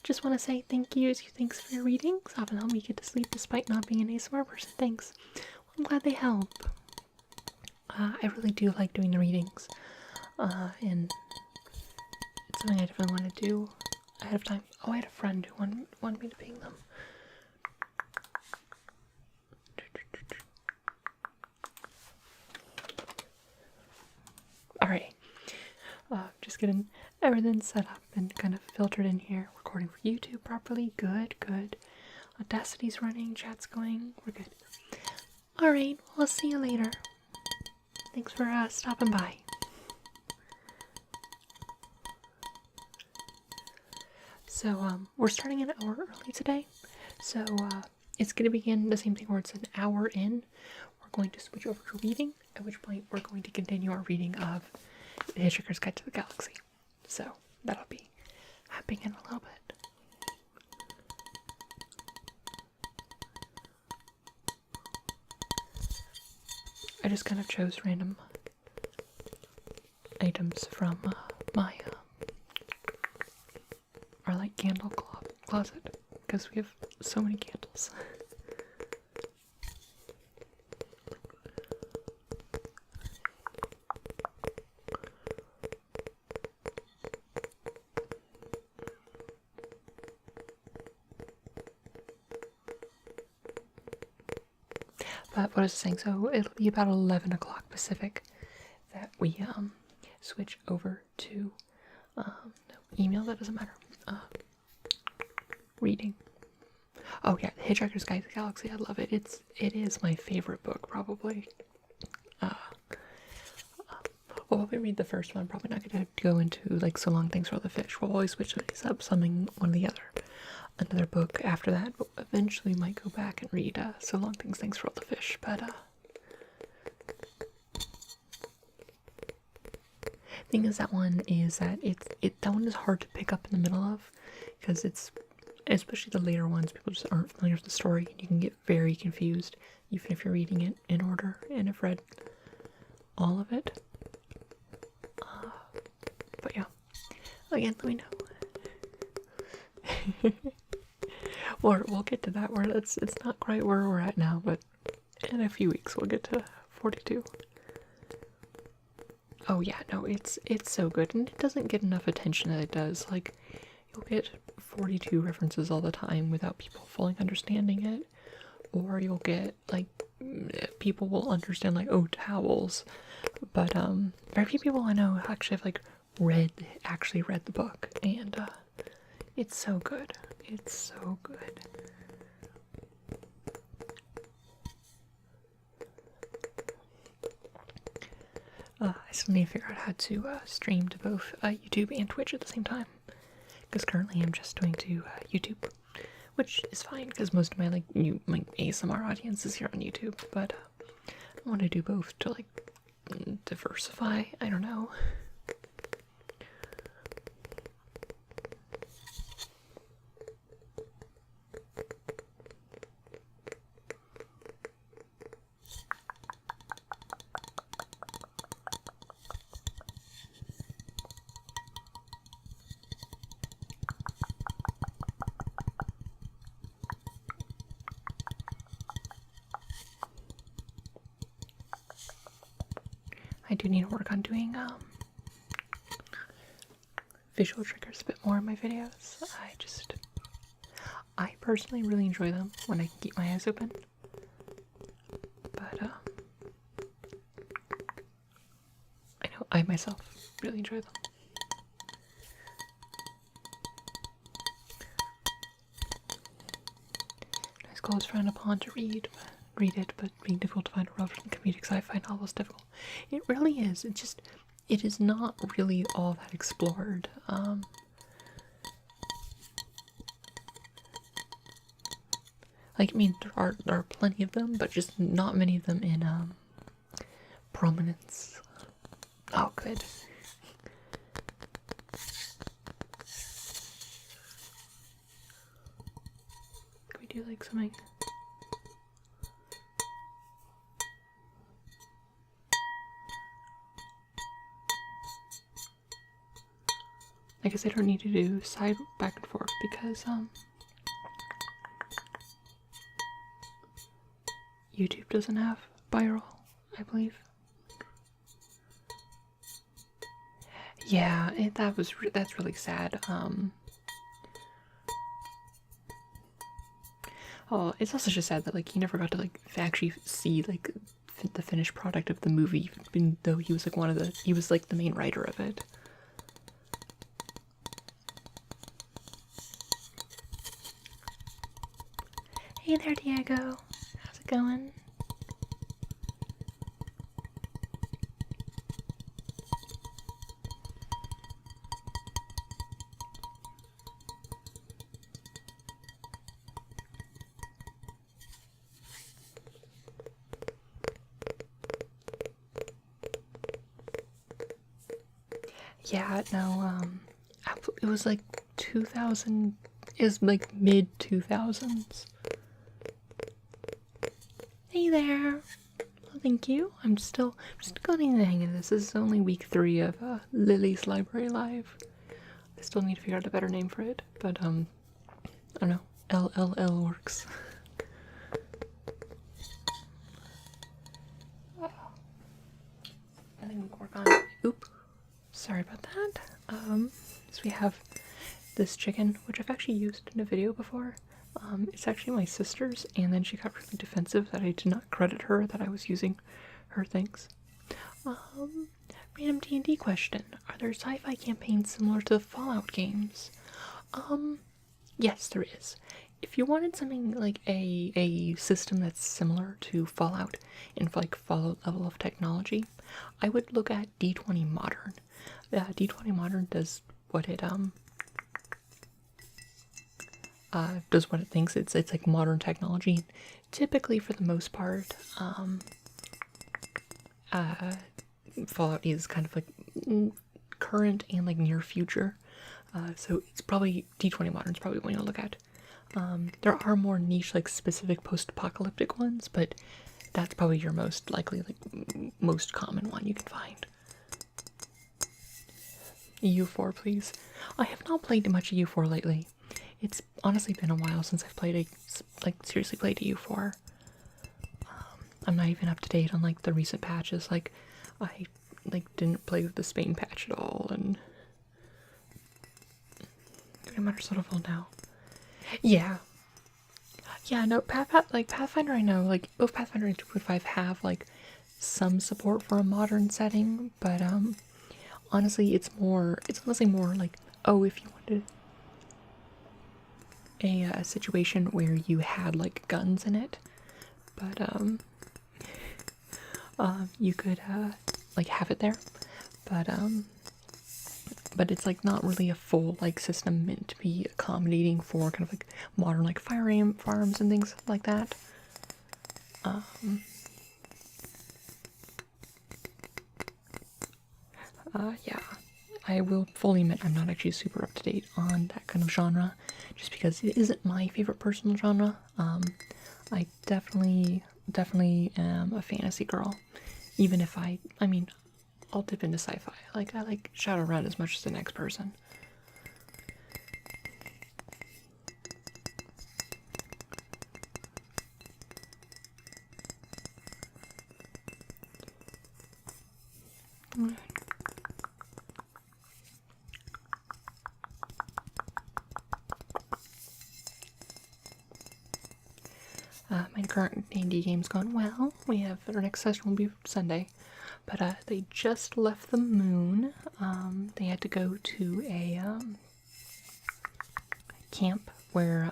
just want to say thank you. Thanks for your readings. Often help me get to sleep despite not being an ASMR person. Thanks. Well, I'm glad they help. I really do like doing the readings. And it's something I definitely want to do ahead of time. Oh, I had a friend who wanted me to ping them. Alright. Just getting everything set up and kind of filtered in here. Recording for YouTube properly. Good, good. Audacity's running, chat's going. We're good. Alright, well, I'll see you later. Thanks for stopping by. So, we're starting an hour early today. So, it's going to begin the same thing where it's an hour in. We're going to switch over to reading, at which point we're going to continue our reading of The Hitchhiker's Guide to the Galaxy. So, that'll be happening in a little bit. I just kind of chose random items from my our like candle closet because we have so many candles. But what I was saying, so it'll be about 11 o'clock Pacific that we switch over to no, email, that doesn't matter. Reading. Oh yeah, The Hitchhiker's Guide to the Galaxy, I love it. It is my favorite book, probably. We'll probably read the first one, probably not gonna go into like So Long Thanks for All the Fish. We'll always switch these up, something one or the other. Another book after that, but eventually might go back and read So Long Thanks for All the Fish, but thing is, that one is that that one is hard to pick up in the middle of, because it's, especially the later ones, people just aren't familiar with the story. You can get very confused even if you're reading it in order and have read all of it. But yeah, again, let me know. We'll get to that where it's not quite where we're at now, but in a few weeks we'll get to 42. Oh yeah, no, it's so good, and it doesn't get enough attention that it does. Like, you'll get 42 references all the time without people fully understanding it, or you'll get like people will understand like, oh, towels, but very few people I know actually have like actually read the book, and it's so good. It's so good. I still need to figure out how to stream to both YouTube and Twitch at the same time, because currently I'm just doing to YouTube, which is fine because most of my my ASMR audience is here on YouTube, but I want to do both to like diversify. I don't know. I do need to work on doing visual triggers a bit more in my videos. I personally really enjoy them when I can keep my eyes open. But I know I myself really enjoy them. High school is frowned upon to read it, but being difficult to find a relevant comedic sci-fi novels difficult. It really is. It is not really all that explored. Like, I mean, there are plenty of them, but just not many of them in prominence. Oh, good. Can we do like something? I guess I don't need to do side back and forth because YouTube doesn't have bi-roll, I believe. Yeah, that's really sad. Oh, it's also just sad that like he never got to like actually see like the finished product of the movie, even though he was like he was like the main writer of it. Hey there, Diego. How's it going? Yeah, no, it was like 2000, is like mid 2000s. Hey there. Well, thank you. I'm just getting the hang of this. This is only week 3 of Lily's Library Live. I still need to figure out a better name for it, but I don't know. LLL works. I think we can work on it. Oop. Sorry about that. So we have this chicken, which I've actually used in a video before. It's actually my sister's, and then she got really defensive that I did not credit her, that I was using her things. Random D&D question. Are there sci-fi campaigns similar to the Fallout games? Yes, there is. If you wanted something like a system that's similar to Fallout in like Fallout level of technology, I would look at D20 Modern. D20 Modern does what it thinks. It's like modern technology. Typically, for the most part, Fallout is kind of like current and like near future. So it's probably D20 Modern is probably what you want to look at. There are more niche, like specific post-apocalyptic ones, but that's probably your most likely, like most common one you can find. EU4, please. I have not played much EU4 lately. It's honestly been a while since I've played seriously played EU4. I'm not even up to date on like the recent patches. Like, I didn't play with the Spain patch at all, and I'm under Sutterville now. Yeah. Yeah, no, Pathfinder I know, like, both Pathfinder and 2.5 have, like, some support for a modern setting, but, honestly, it's honestly more like, oh, if you wanted a situation where you had, like, guns in it, but, you could, like, have it there, but it's like not really a full like system meant to be accommodating for kind of like modern like firearms and things like that. Yeah, I will fully admit I'm not actually super up to date on that kind of genre, just because it isn't my favorite personal genre. I definitely am a fantasy girl, even if I mean, I'll dip into sci-fi. Like, I like Shadowrun as much as the next person. My current D&D game's gone well. We have our next session will be Sunday, but they just left the moon. They had to go to a camp where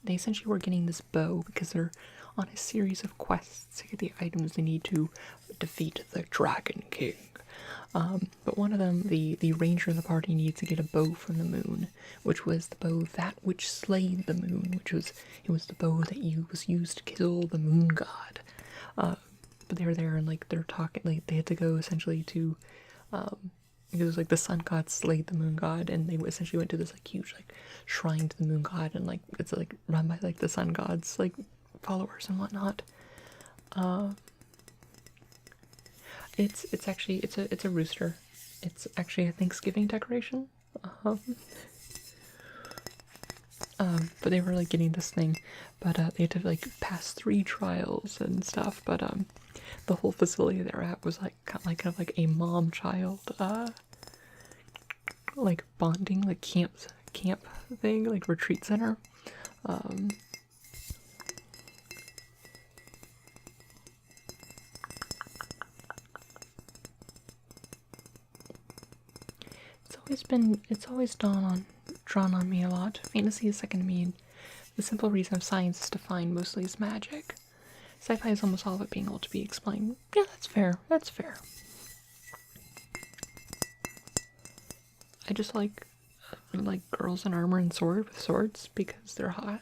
they essentially were getting this bow because they're on a series of quests to get the items they need to defeat the Dragon King. But one of them, the ranger of the party, needs to get a bow from the moon, which was the bow that which slayed the moon, it was the bow that was used to kill the moon god. But they were there and like they're talking, like they had to go essentially to, it was like the sun god slayed the moon god, and they essentially went to this like huge like shrine to the moon god, and like it's like run by like the sun god's like followers and whatnot. It's actually it's a rooster. It's actually a Thanksgiving decoration. But they were like getting this thing, but they had to like pass 3 trials and stuff. But the whole facility they're at was like kind of like a mom-child like bonding, like camp thing, like retreat center. It's always drawn on me a lot. Fantasy is second to me. The simple reason of science is defined mostly as magic. Sci-fi is almost all of it being able to be explained. Yeah, that's fair. That's fair. I just like girls in armor and with swords because they're hot.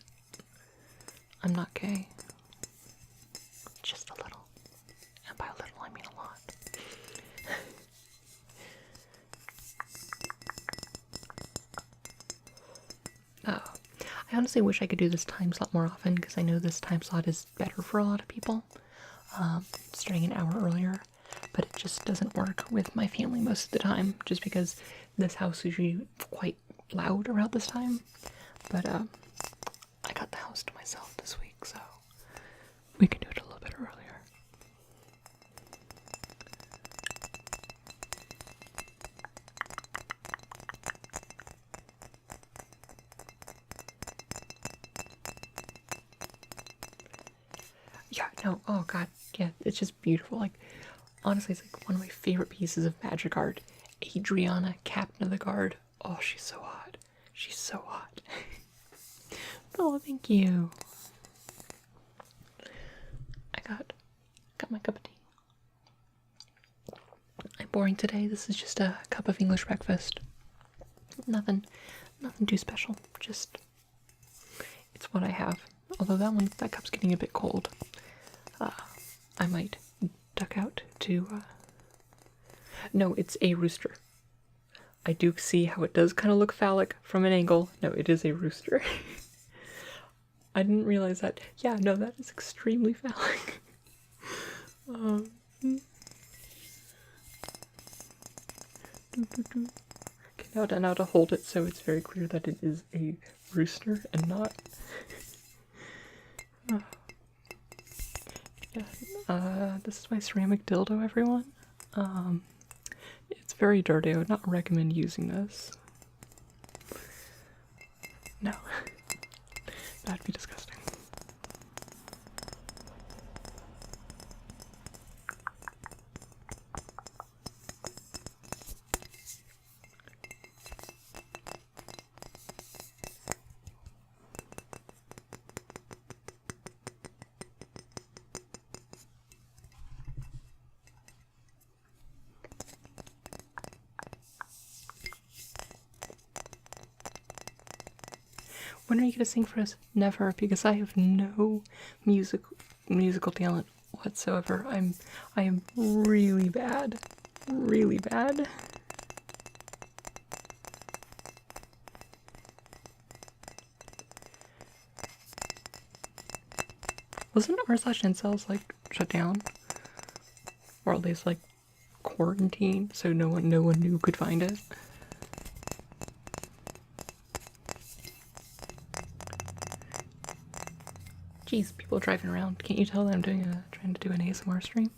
I'm not gay. Just a little. And by a little, I mean a lot. I honestly wish I could do this time slot more often because I know this time slot is better for a lot of people. Starting an hour earlier, but it just doesn't work with my family most of the time just because this house is usually quite loud around this time. But I got the house to myself this week, so we can do it a little bit earlier. Yeah, no, oh god, yeah, it's just beautiful. Like, honestly, it's like one of my favorite pieces of magic art. Adriana, Captain of the Guard. Oh, she's so hot. She's so hot. Oh, thank you. I got my cup of tea. I'm boring today. This is just a cup of English breakfast. Nothing too special. Just, it's what I have. Although that cup's getting a bit cold. I might duck out to, no, it's a rooster. I do see how it does kind of look phallic from an angle. No, it is a rooster. I didn't realize that. Yeah, no, that is extremely phallic. Okay, now to hold it so it's very clear that it is a rooster and not... Yeah, this is my ceramic dildo, everyone. It's very dirty. I would not recommend using this. No. That'd be disgusting. When are you gonna sing for us? Never, because I have no musical talent whatsoever. I am really bad. Really bad. Wasn't r/incels like shut down? Or at least like quarantined so no one knew could find it? Jeez, people driving around. Can't you tell that I'm trying to do an ASMR stream?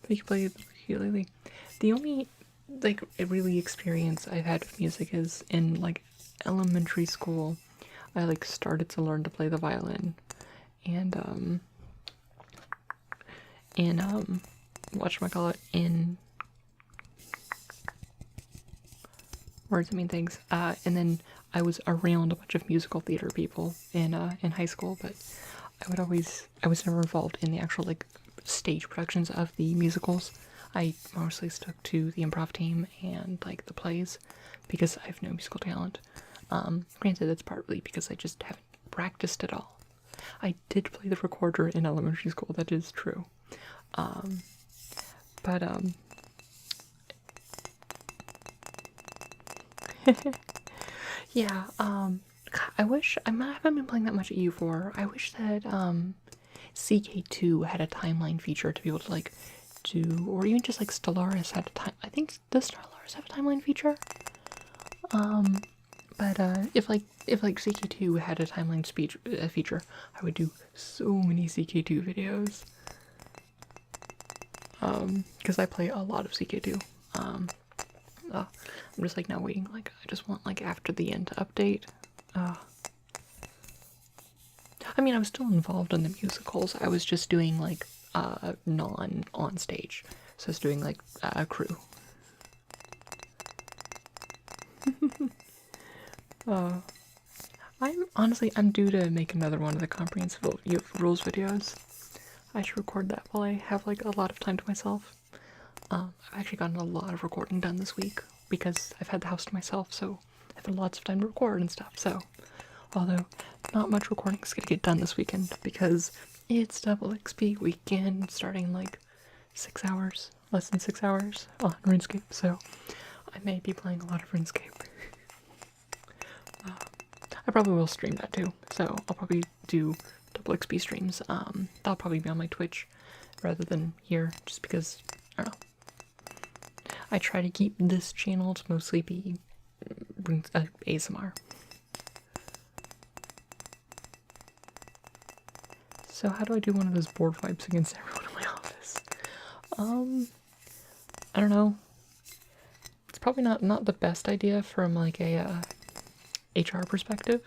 But you can play the ukulele. The only like really experience I've had with music is in like elementary school. I like started to learn to play the violin, and whatchamacallit, in words that mean things. And then I was around a bunch of musical theater people in high school, but I was never involved in the actual like stage productions of the musicals. I mostly stuck to the improv team and like the plays because I have no musical talent. Granted, that's partly because I just haven't practiced at all. I did play the recorder in elementary school, that is true. But yeah, I wish, I haven't been playing that much at U4. I wish that, CK2 had a timeline feature to be able to, like, do, or even just like Stellaris had a time. I think does Stellaris have a timeline feature? But if CK2 had a timeline speech feature, I would do so many CK2 videos. Because I play a lot of CK2. I'm just like now waiting. Like I just want like after the end to update. I mean, I was still involved in the musicals. I was just doing like non on stage. So I was doing like a crew. I'm due to make another one of the comprehensive rules videos. I should record that while I have like a lot of time to myself. I've actually gotten a lot of recording done this week because I've had the house to myself, so I've had lots of time to record and stuff. So, although not much recording is gonna get done this weekend because it's double XP weekend starting in like 6 hours, less than 6 hours on RuneScape. So I may be playing a lot of RuneScape. I probably will stream that too, so I'll probably do double XP streams. That'll probably be on my Twitch rather than here, just because, I don't know. I try to keep this channel to mostly be ASMR. So how do I do one of those board wipes against everyone in my office? I don't know. It's probably not the best idea from like a HR perspective.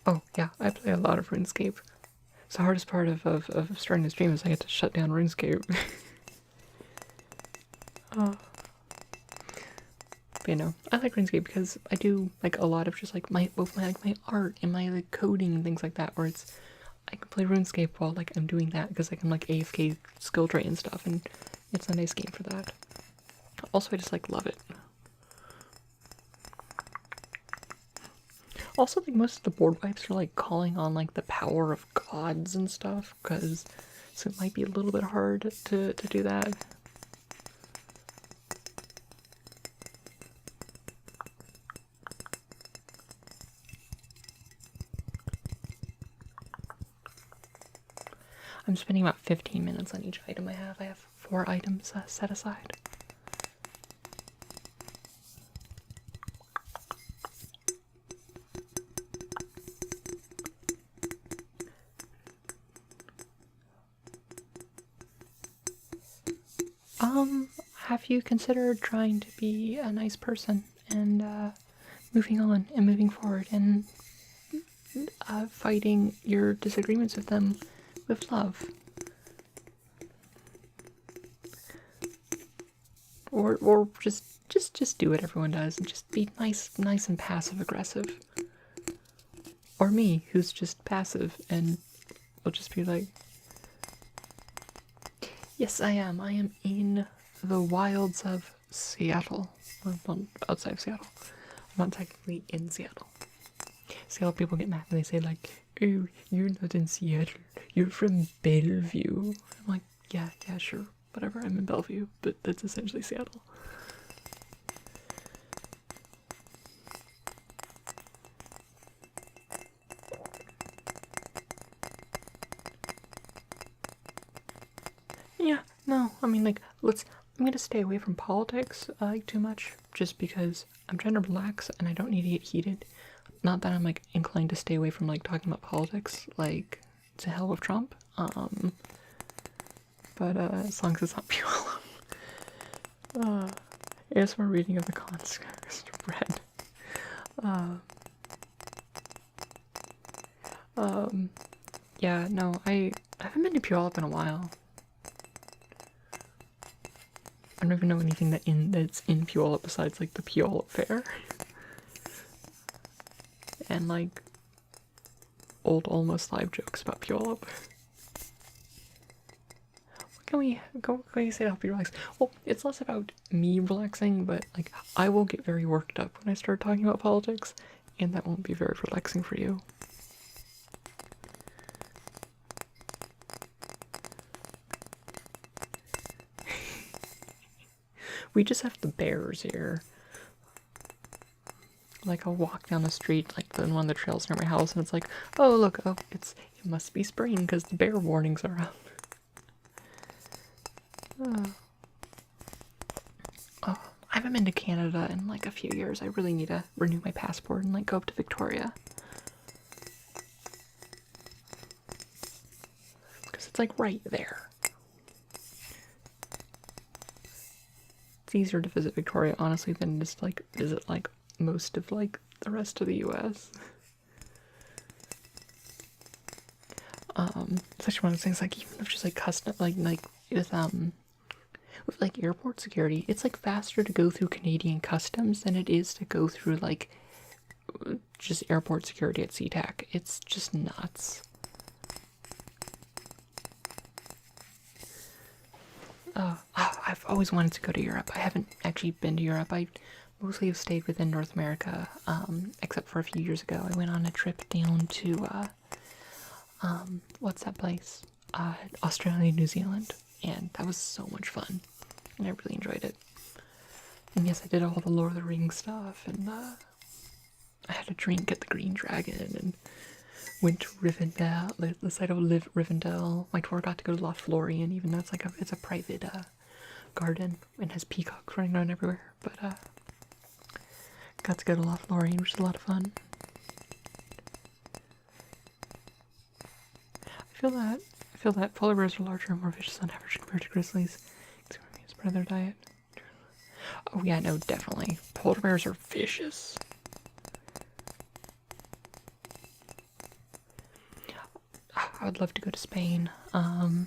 Oh yeah, I play a lot of RuneScape. It's the hardest part of starting a stream is I get to shut down RuneScape. But you know, I like RuneScape because I do like a lot of just like my art and my like coding and things like that, where it's I can play RuneScape while like I'm doing that because I can like AFK skill trait and stuff, and it's a nice game for that. Also, I just like love it. Also, like most of the board wipes are like calling on like the power of gods and stuff, so it might be a little bit hard to do that. I'm spending about 15 minutes on each item I have. I have 4 items set aside. Have you considered trying to be a nice person and moving on and moving forward and fighting your disagreements with them with love? Or just do what everyone does and just be nice and passive aggressive. Or me, who's just passive and will just be like, yes, I am in the wilds of Seattle. Well, outside of Seattle. I'm not technically in Seattle. Seattle people get mad when they say like, oh, you're not in Seattle, you're from Bellevue. I'm like, yeah, sure, whatever, I'm in Bellevue, but that's essentially Seattle. Yeah, no, I mean like, I'm gonna stay away from politics like too much, just because I'm trying to relax and I don't need to get heated. Not that I'm like inclined to stay away from like talking about politics, like to hell with Trump. But as long as it's not Pulum. ASMR reading of the conscript bread. Yeah, no, I haven't been to Puyallup in a while. I don't even know anything that's in Puyallup besides like the Puyallup Fair. And like old almost live jokes about Puyallup. What can we say to help you relax? Well, it's less about me relaxing, but like I will get very worked up when I start talking about politics, and that won't be very relaxing for you. We just have the bears here. Like I'll walk down the street, like on one of the trails near my house, and it's like, oh look, it must be spring because the bear warnings are up. Oh, I haven't been to Canada in like a few years. I really need to renew my passport and like go up to Victoria. Because it's like right there. It's easier to visit Victoria, honestly, than just like visit like most of like the rest of the US. It's actually one of those things, like, even if just like custom, like with like airport security, it's like faster to go through Canadian customs than it is to go through like just airport security at SeaTac. It's just nuts. I've always wanted to go to Europe. I haven't actually been to Europe. I mostly have stayed within North America, except for a few years ago. I went on a trip down to, what's that place? Australia, New Zealand. And that was so much fun. And I really enjoyed it. And yes, I did all the Lord of the Rings stuff, and I had a drink at the Green Dragon, and went to Rivendell, the site of Rivendell. My tour got to go to Lothlorien, even though it's a private garden and has peacocks running around everywhere. But got to go to Lothlorien, which is a lot of fun. I feel that polar bears are larger and more vicious on average compared to grizzlies. It's part of their diet. Oh yeah, no, definitely. Polar bears are vicious. I would love to go to Spain. I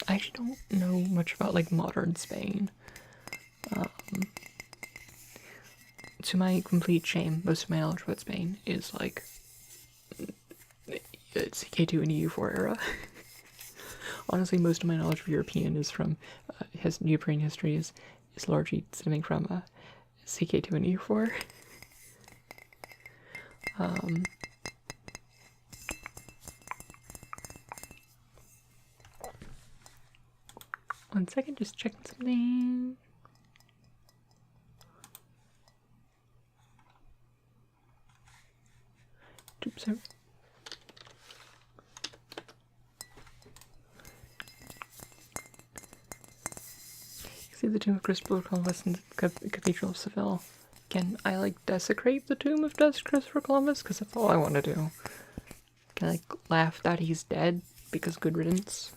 actually don't know much about like modern Spain. To my complete shame, most of my knowledge about Spain is like CK2 and EU4 era. Honestly, most of my knowledge of European is from European history is largely stemming from CK2 and EU4. 1 second, just checking something. Oops, sorry. See the tomb of Christopher Columbus in the Cathedral of Seville. Can I like desecrate the tomb of Christopher Columbus? Because that's all I want to do. Can I like laugh that he's dead because good riddance?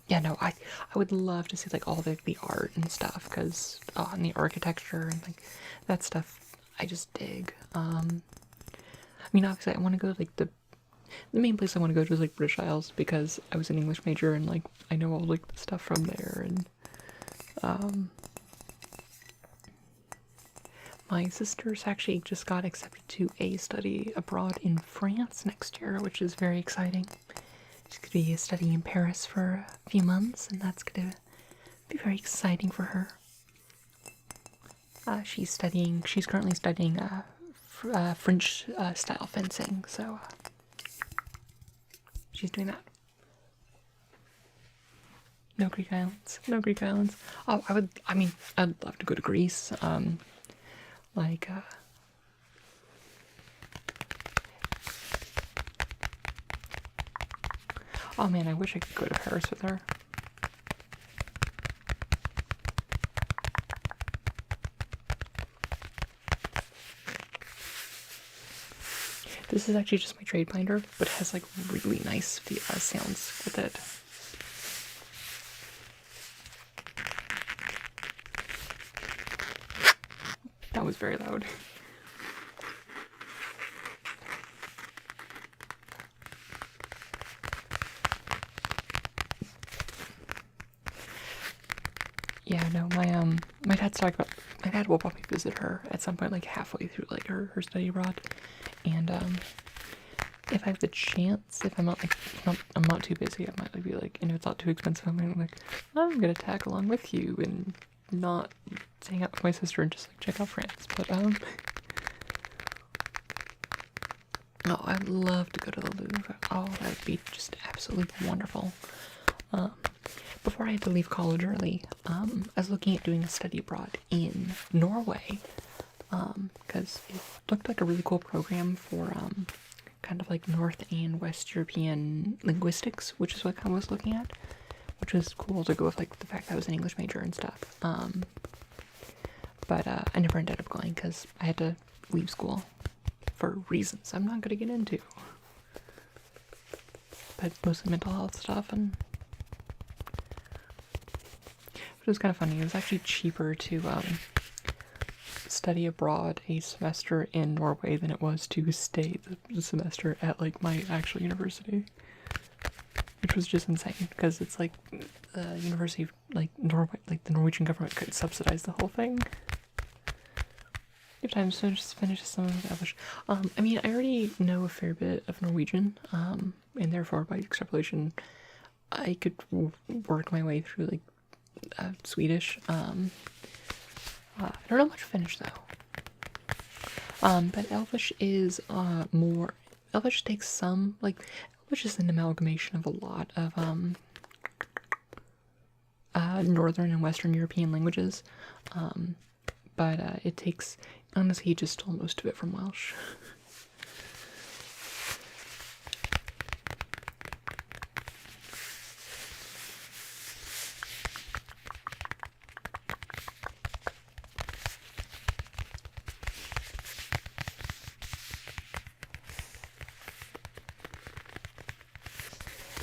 Yeah, no, I would love to see like all the art and stuff, because and the architecture and like that stuff I just dig. I mean, obviously I want to go to like the main place I want to go to is like British Isles, because I was an English major and like I know all like the stuff from there. And my sister's actually just got accepted to a study abroad in France next year, which is very exciting. She's going to be studying in Paris for a few months, and that's going to be very exciting for her. She's currently studying French style fencing, so she's doing that. No Greek islands. No Greek islands. Oh, I'd love to go to Greece. Oh man, I wish I could go to Paris with her. This is actually just my trade binder, but it has like really nice sounds with it. That was very loud. Yeah, no, my dad's talking about, my dad will probably visit her at some point, like halfway through like her study abroad, and if I have the chance, if I'm not like, I'm not too busy, I might like be like, and if it's not too expensive, I'm gonna tag along with you and not hang out with my sister and just like check out France. But oh, I'd love to go to the Louvre. Oh, that would be just absolutely wonderful. Before I had to leave college early, I was looking at doing a study abroad in Norway, because it looked like a really cool program for kind kind of like North and West European linguistics, which is what I was looking at, which was cool to go with like the fact that I was an English major and stuff. But I never ended up going because I had to leave school for reasons I'm not going to get into. But mostly mental health stuff, and it was kind of funny. It was actually cheaper to study abroad a semester in Norway than it was to stay the semester at like my actual university, which was just insane because it's like the university, like Norway, like the Norwegian government could subsidize the whole thing. You have time to just finish some of the English. I mean, I already know a fair bit of Norwegian, and therefore by extrapolation, I could work my way through like Swedish. I don't know much Finnish though. But Elvish is more. Elvish takes some, like, Elvish is an amalgamation of a lot of Northern and Western European languages, but it takes, honestly, he just stole most of it from Welsh.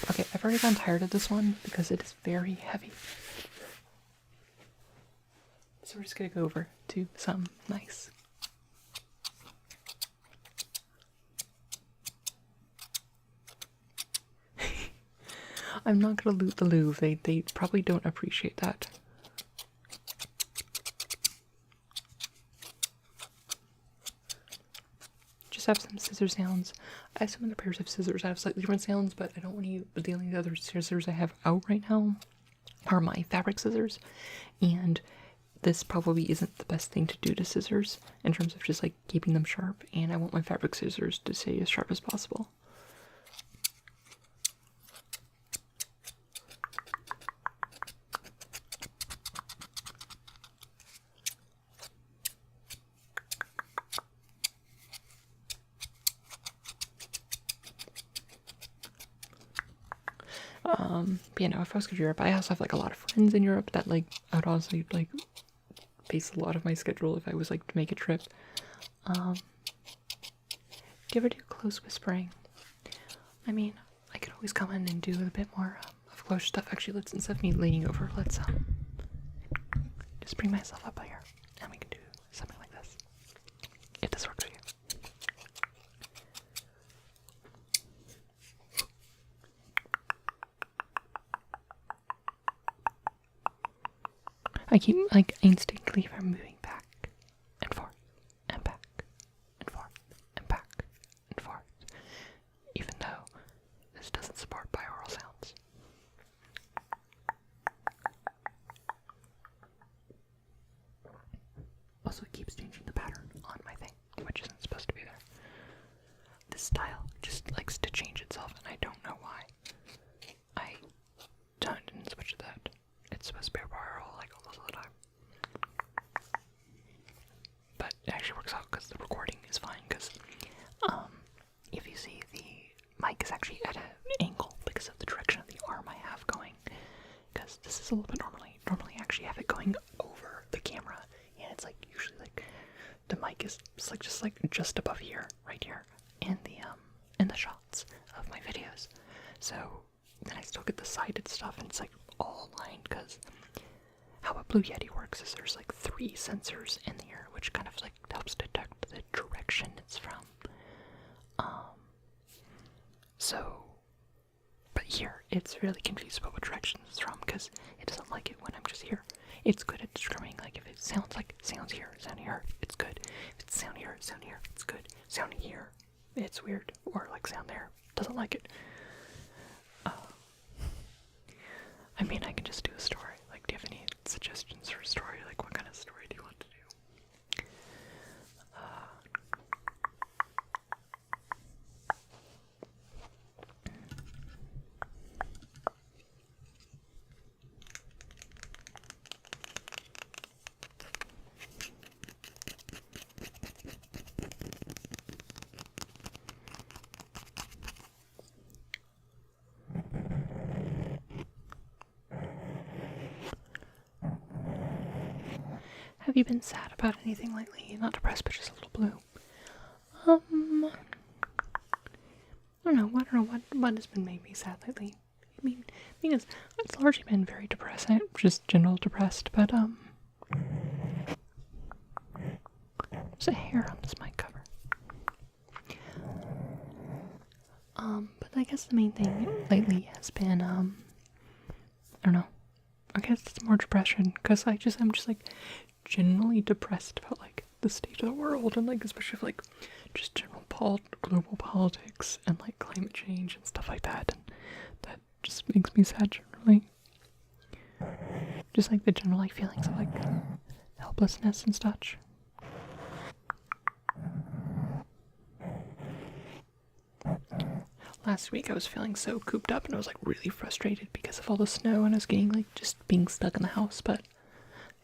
Okay, I've already gotten tired of this one because it is very heavy. So we're just gonna go over to some nice. I'm not gonna loot the Louvre. They probably don't appreciate that. Just have some scissor sounds. I have some other pairs of scissors. I have slightly different sounds, but I don't want you. But the only other scissors I have out right now are my fabric scissors, and this probably isn't the best thing to do to scissors in terms of just like keeping them sharp, and I want my fabric scissors to stay as sharp as possible. But you know, if I was to Europe, I also have like a lot of friends in Europe that like I would honestly like base a lot of my schedule if I was like to make a trip. Do you ever do close whispering? I mean, I could always come in and do a bit more of close stuff. Actually, let's, instead of me leaning over, let's just bring myself up here and we can do something like this. If this works for you. I keep like instinctively moving back and forth and back and forth and back and forth, even though this doesn't support binaural sounds. Also, it keeps changing the pattern on my thing, which isn't supposed to be there. This style just likes to change itself, and I don't know why. I didn't switch to that. It's supposed to be a binaural like almost all the time. But it actually works out because the recording is fine, because if you see, the mic is actually at an angle because of the direction of the arm I have going, because this is a little bit normally I actually have it going over the camera, and it's like usually like the mic is like just above here, right here, in the shots of my videos. So then I still get the sided stuff, and it's like all aligned, because how a Blue Yeti works is there's like 3 sensors in the ear, which kind of like helps detect the direction it's from. But here it's really confused about what direction it's from, because it doesn't like it when I'm just here. It's good at determining like if it sounds here, it's good. If it's sound here, it's good. Sound here, it's weird. Or like sound there, doesn't like it. I mean, I can just do a story. Like, do you have any suggestions for a story? Like, what kind of story do you want to do? Have you been sad about anything lately? Not depressed, but just a little blue. I don't know what has been making me sad lately. I mean, the thing is, it's largely been very depressing, just general depressed, but there's a hair on this mic cover. But I guess the main thing lately has been, I don't know, I guess it's more depression, because I'm just, like, generally depressed about, like, the state of the world, and, like, especially, like, just general global politics, and, like, climate change, and stuff like that, and that just makes me sad, generally. Just, like, the general, like, feelings of, like, helplessness and such. Last week I was feeling so cooped up and I was like really frustrated because of all the snow and I was getting like just being stuck in the house, but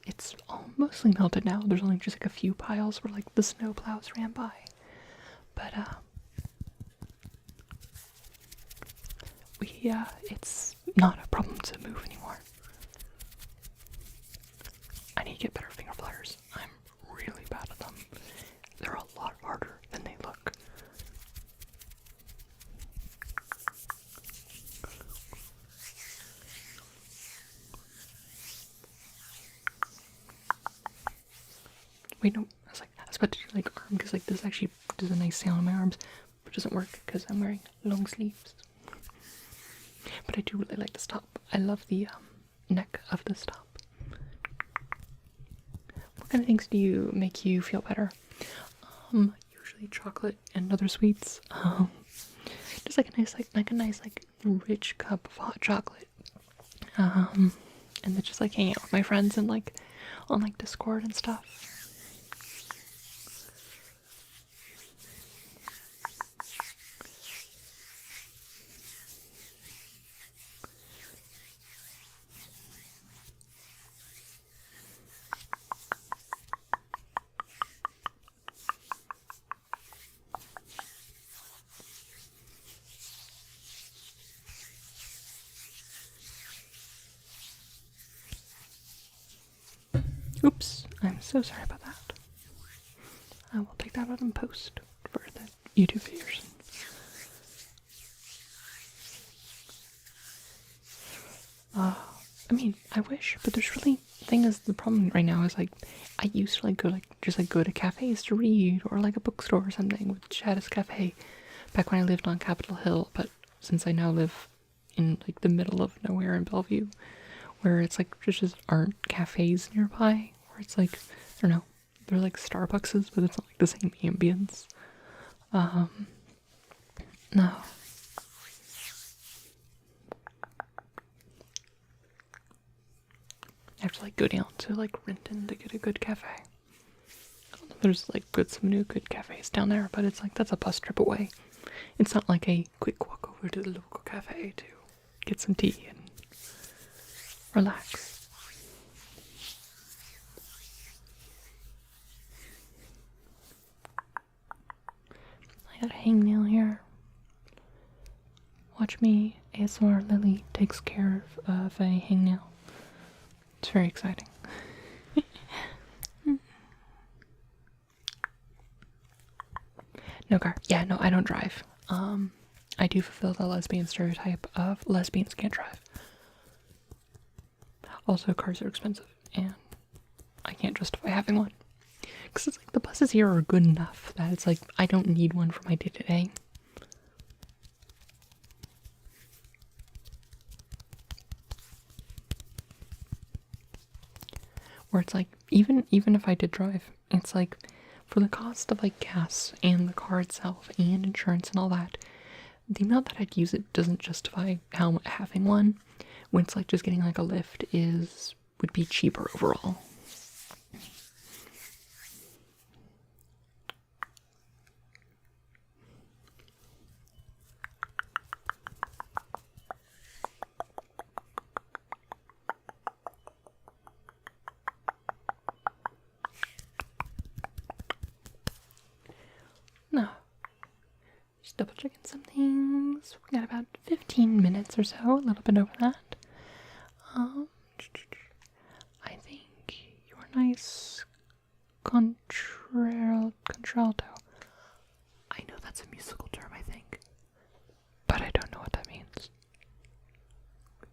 it's all mostly melted now. There's only just like a few piles where like the snow plows ran by. But it's not a problem to move anymore. I need to get better finger flyers. I'm really bad at them. They're a lot harder than they look. Wait, no, I was about to do like arm because like this actually does a nice sound on my arms, but it doesn't work because I'm wearing long sleeves. But I do really like this top. I love the neck of this top. What kind of things do make you feel better? Usually chocolate and other sweets. Just like a nice rich cup of hot chocolate. And then just like hanging out with my friends and like on like Discord and stuff. Oops, I'm so sorry about that. I will take that out in post for the YouTube viewers. I mean, I wish, but there's really the problem right now is like I used to like go to cafes to read or like a bookstore or something with Chattis Cafe back when I lived on Capitol Hill, but since I now live in like the middle of nowhere in Bellevue, where it's like just aren't cafes nearby, where it's like, I don't know, they're like Starbuckses, but it's not like the same ambience. No. I have to like go down to like Renton to get a good cafe. I don't know if there's like some new good cafes down there, but it's like that's a bus trip away. It's not like a quick walk over to the local cafe to get some tea and relax. I got a hangnail here. Watch me, ASMR Lily takes care of a hangnail. It's very exciting. No car. Yeah, no, I don't drive. I do fulfill the lesbian stereotype of lesbians can't drive. Also, cars are expensive, and I can't justify having one. Because it's like the buses here are good enough that it's like I don't need one for my day-to-day. Where it's like, even if I did drive, it's like, for the cost of like gas and the car itself and insurance and all that, the amount that I'd use it doesn't justify how having one, when it's like just getting like a lift would be cheaper overall. No. Just double checking some things. We got about 15 minutes or so, a little bit over that. I think your nice contralto. I know that's a musical term, I think, but I don't know what that means.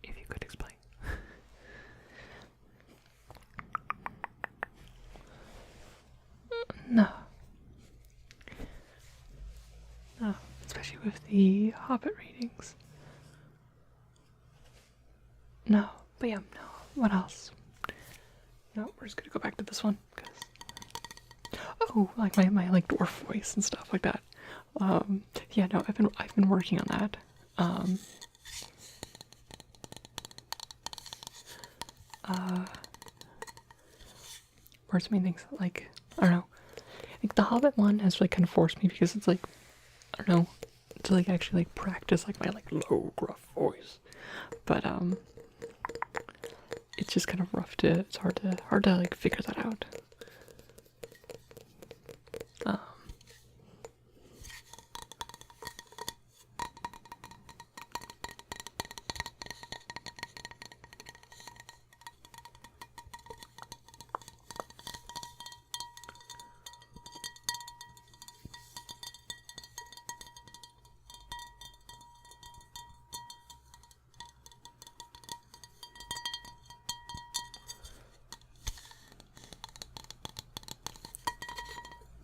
If you could explain. No. No, especially with the Hobbit readings. No, but yeah, no. What else? No, we're just gonna go back to this one. Oh, like my like dwarf voice and stuff like that. Yeah, no, I've been working on that. Where's the main things like I don't know. Like the Hobbit one has like kind of forced me because it's like I don't know to like actually like practice like my like low gruff voice, but it's just kind of rough to it's hard to like figure that out.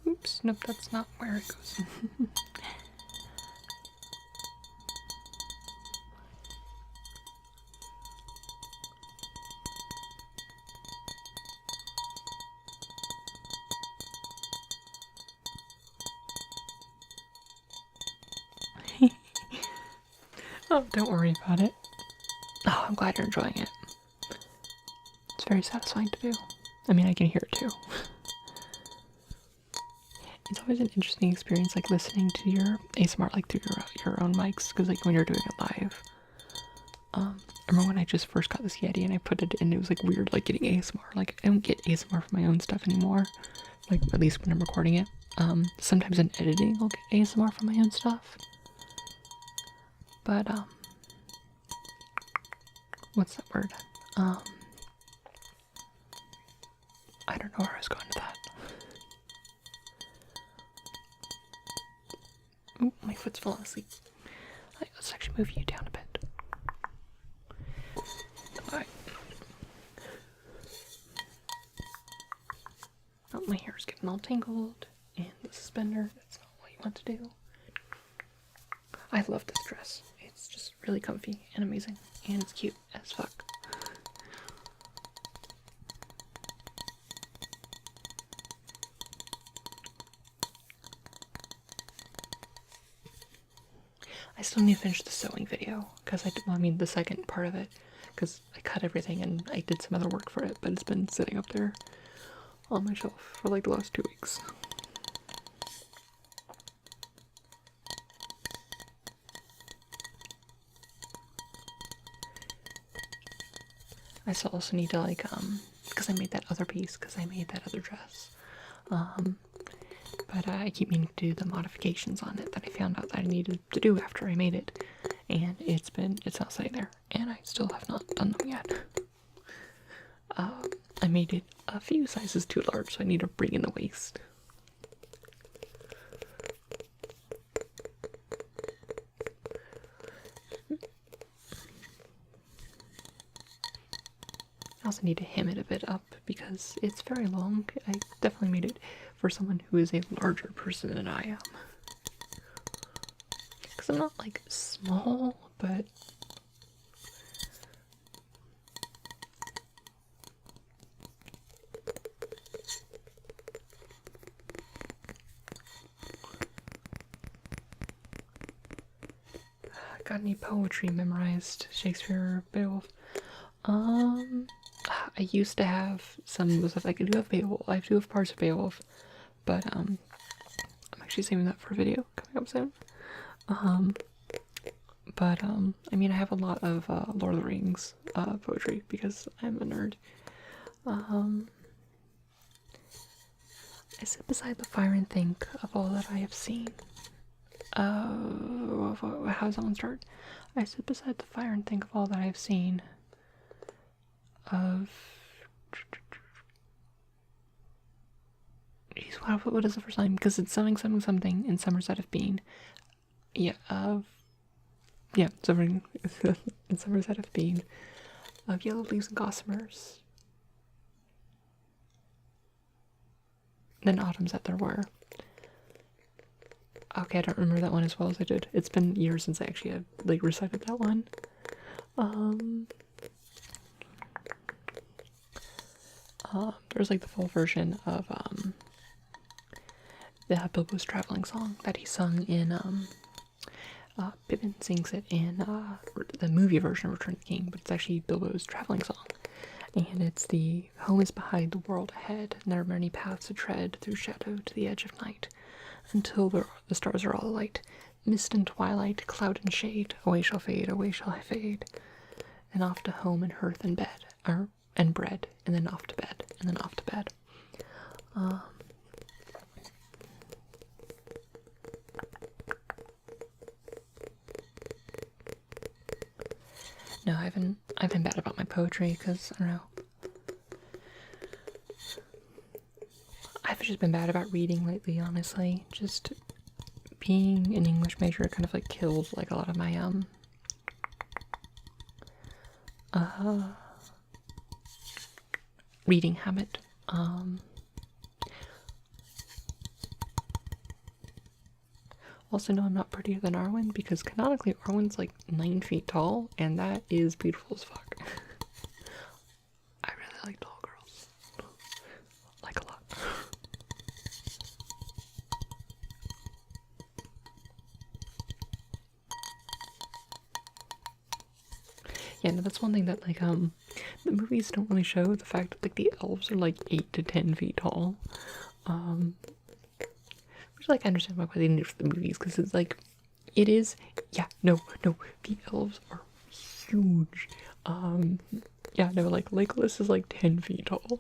Oops, nope, that's not where it goes. Oh, don't worry about it. Oh, I'm glad you're enjoying it. It's very satisfying to do. I mean, I can hear it too. It's always an interesting experience, like listening to your ASMR, like through your own mics, because like when you're doing it live. I remember when I just first got this Yeti and I put it in, it was like weird, like getting ASMR. Like I don't get ASMR for my own stuff anymore, like at least when I'm recording it. Sometimes in editing, I'll get ASMR for my own stuff. But what's that word? I don't know where I was going with that. Ooh, my foot's falling asleep. Alright, let's actually move you down a bit. Alright. Oh, my hair's getting all tangled. And the suspender, that's not what you want to do. I love this dress. It's just really comfy and amazing. And it's cute as fuck. I still need to finish the sewing video, because I mean the second part of it, because I cut everything and I did some other work for it, but it's been sitting up there on my shelf for like the last 2 weeks. I still also need to like, because I made that other piece, because I made that other dress. But I keep meaning to do the modifications on it that I found out that I needed to do after I made it. And it's not sitting there, and I still have not done them yet. I made it a few sizes too large, so I need to bring in the waist. I also need to hem it a bit up because it's very long. I definitely made it for someone who is a larger person than I am. Because I'm not like small, but got any poetry memorized? Shakespeare, Beowulf. I used to have some stuff. I do have Beowulf. I do have parts of Beowulf, but I'm actually saving that for a video coming up soon. But I mean, I have a lot of Lord of the Rings poetry because I'm a nerd. I sit beside the fire and think of all that I have seen. How does that one start? I sit beside the fire and think of all that I have seen. Of Jeez, what is the first line? Because it's something, something, something in summer's out of being. Yeah, yeah, something in summer's out of being. Of yellow leaves and gossamers. Then autumns that there were. Okay, I don't remember that one as well as I did. It's been years since I actually had, like, recited that one. There's like the full version of the Bilbo's traveling song that he sung in Pippin sings it in the movie version of Return of the King, but it's actually Bilbo's traveling song. And it's the home is behind, the world ahead, and there are many paths to tread through shadow to the edge of night, until the stars are all alight. Mist and twilight, cloud and shade, away shall I fade, and off to home and hearth and bed, and bread, and then off to bed, and then off to bed. No, I've been bad about my poetry because I don't know. I've just been bad about reading lately, honestly. Just being an English major kind of like killed like a lot of my reading habit. Also, no, I'm not prettier than Arwen because canonically Arwen's like 9 feet tall, and that is beautiful as fuck. I really like tall girls. Like a lot. Yeah, no, that's one thing that like the movies don't really show, the fact that like the elves are like 8 to 10 feet tall. Which like I understand why they need it for the movies, because it's like it is, yeah, no, the elves are huge. Yeah, no, like Legolas is like 10 feet tall.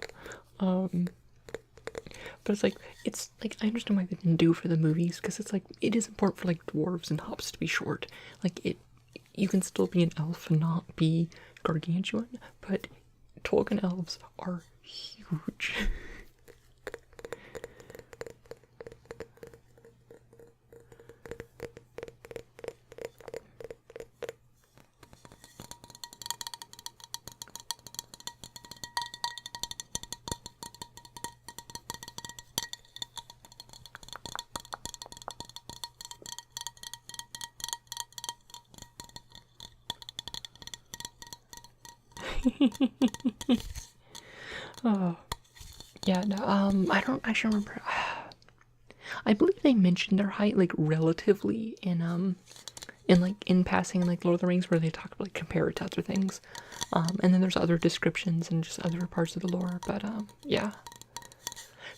But it's like I understand why they didn't do it for the movies, because it's like it is important for like dwarves and hobbits to be short. Like you can still be an elf and not be gargantuan, but Tolkien elves are huge. Oh, yeah, no, I don't actually remember. I believe they mentioned their height, like, relatively in passing in, like, Lord of the Rings, where they talk about, like, compare it to other things. And then there's other descriptions and just other parts of the lore, but, yeah.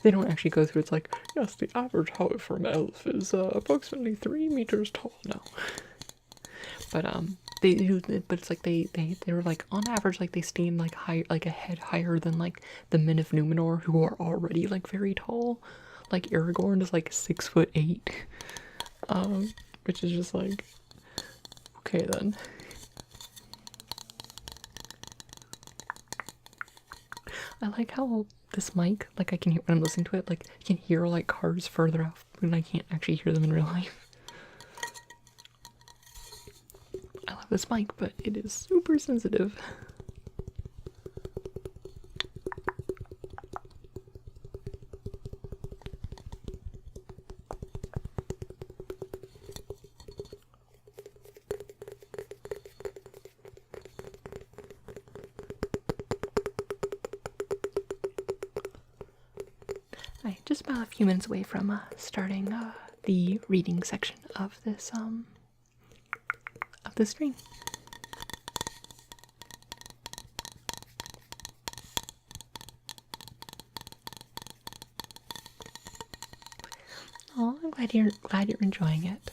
They don't actually go through, it's like, yes, the average height for an elf is, approximately 3 meters tall. No. But, they do, but it's like they were like on average like they stand like high, like a head higher than like the men of Numenor, who are already like very tall. Like Aragorn is like 6'8", which is just like, okay then. I like how this mic, like I can hear when I'm listening to it, like I can hear like cars further off when I can't actually hear them in real life. I love this mic, but it is super sensitive. Alright, just about a few minutes away from starting the reading section of this stream. Oh, I'm glad you're enjoying it.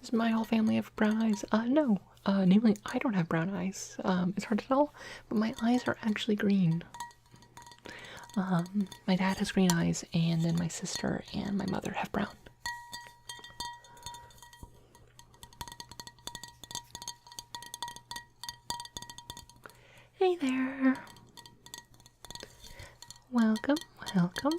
Does my whole family have brown eyes? No. Namely, I don't have brown eyes. It's hard to tell, but my eyes are actually green. My dad has green eyes, and then my sister and my mother have brown. Hey there. welcome, welcome.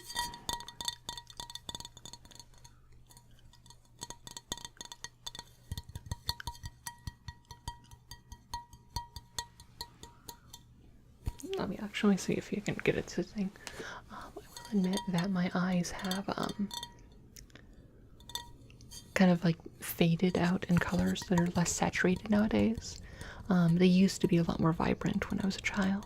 Let me actually see if you can get it to sing. I will admit that my eyes have kind of like faded out in colors that are less saturated nowadays. They used to be a lot more vibrant when I was a child.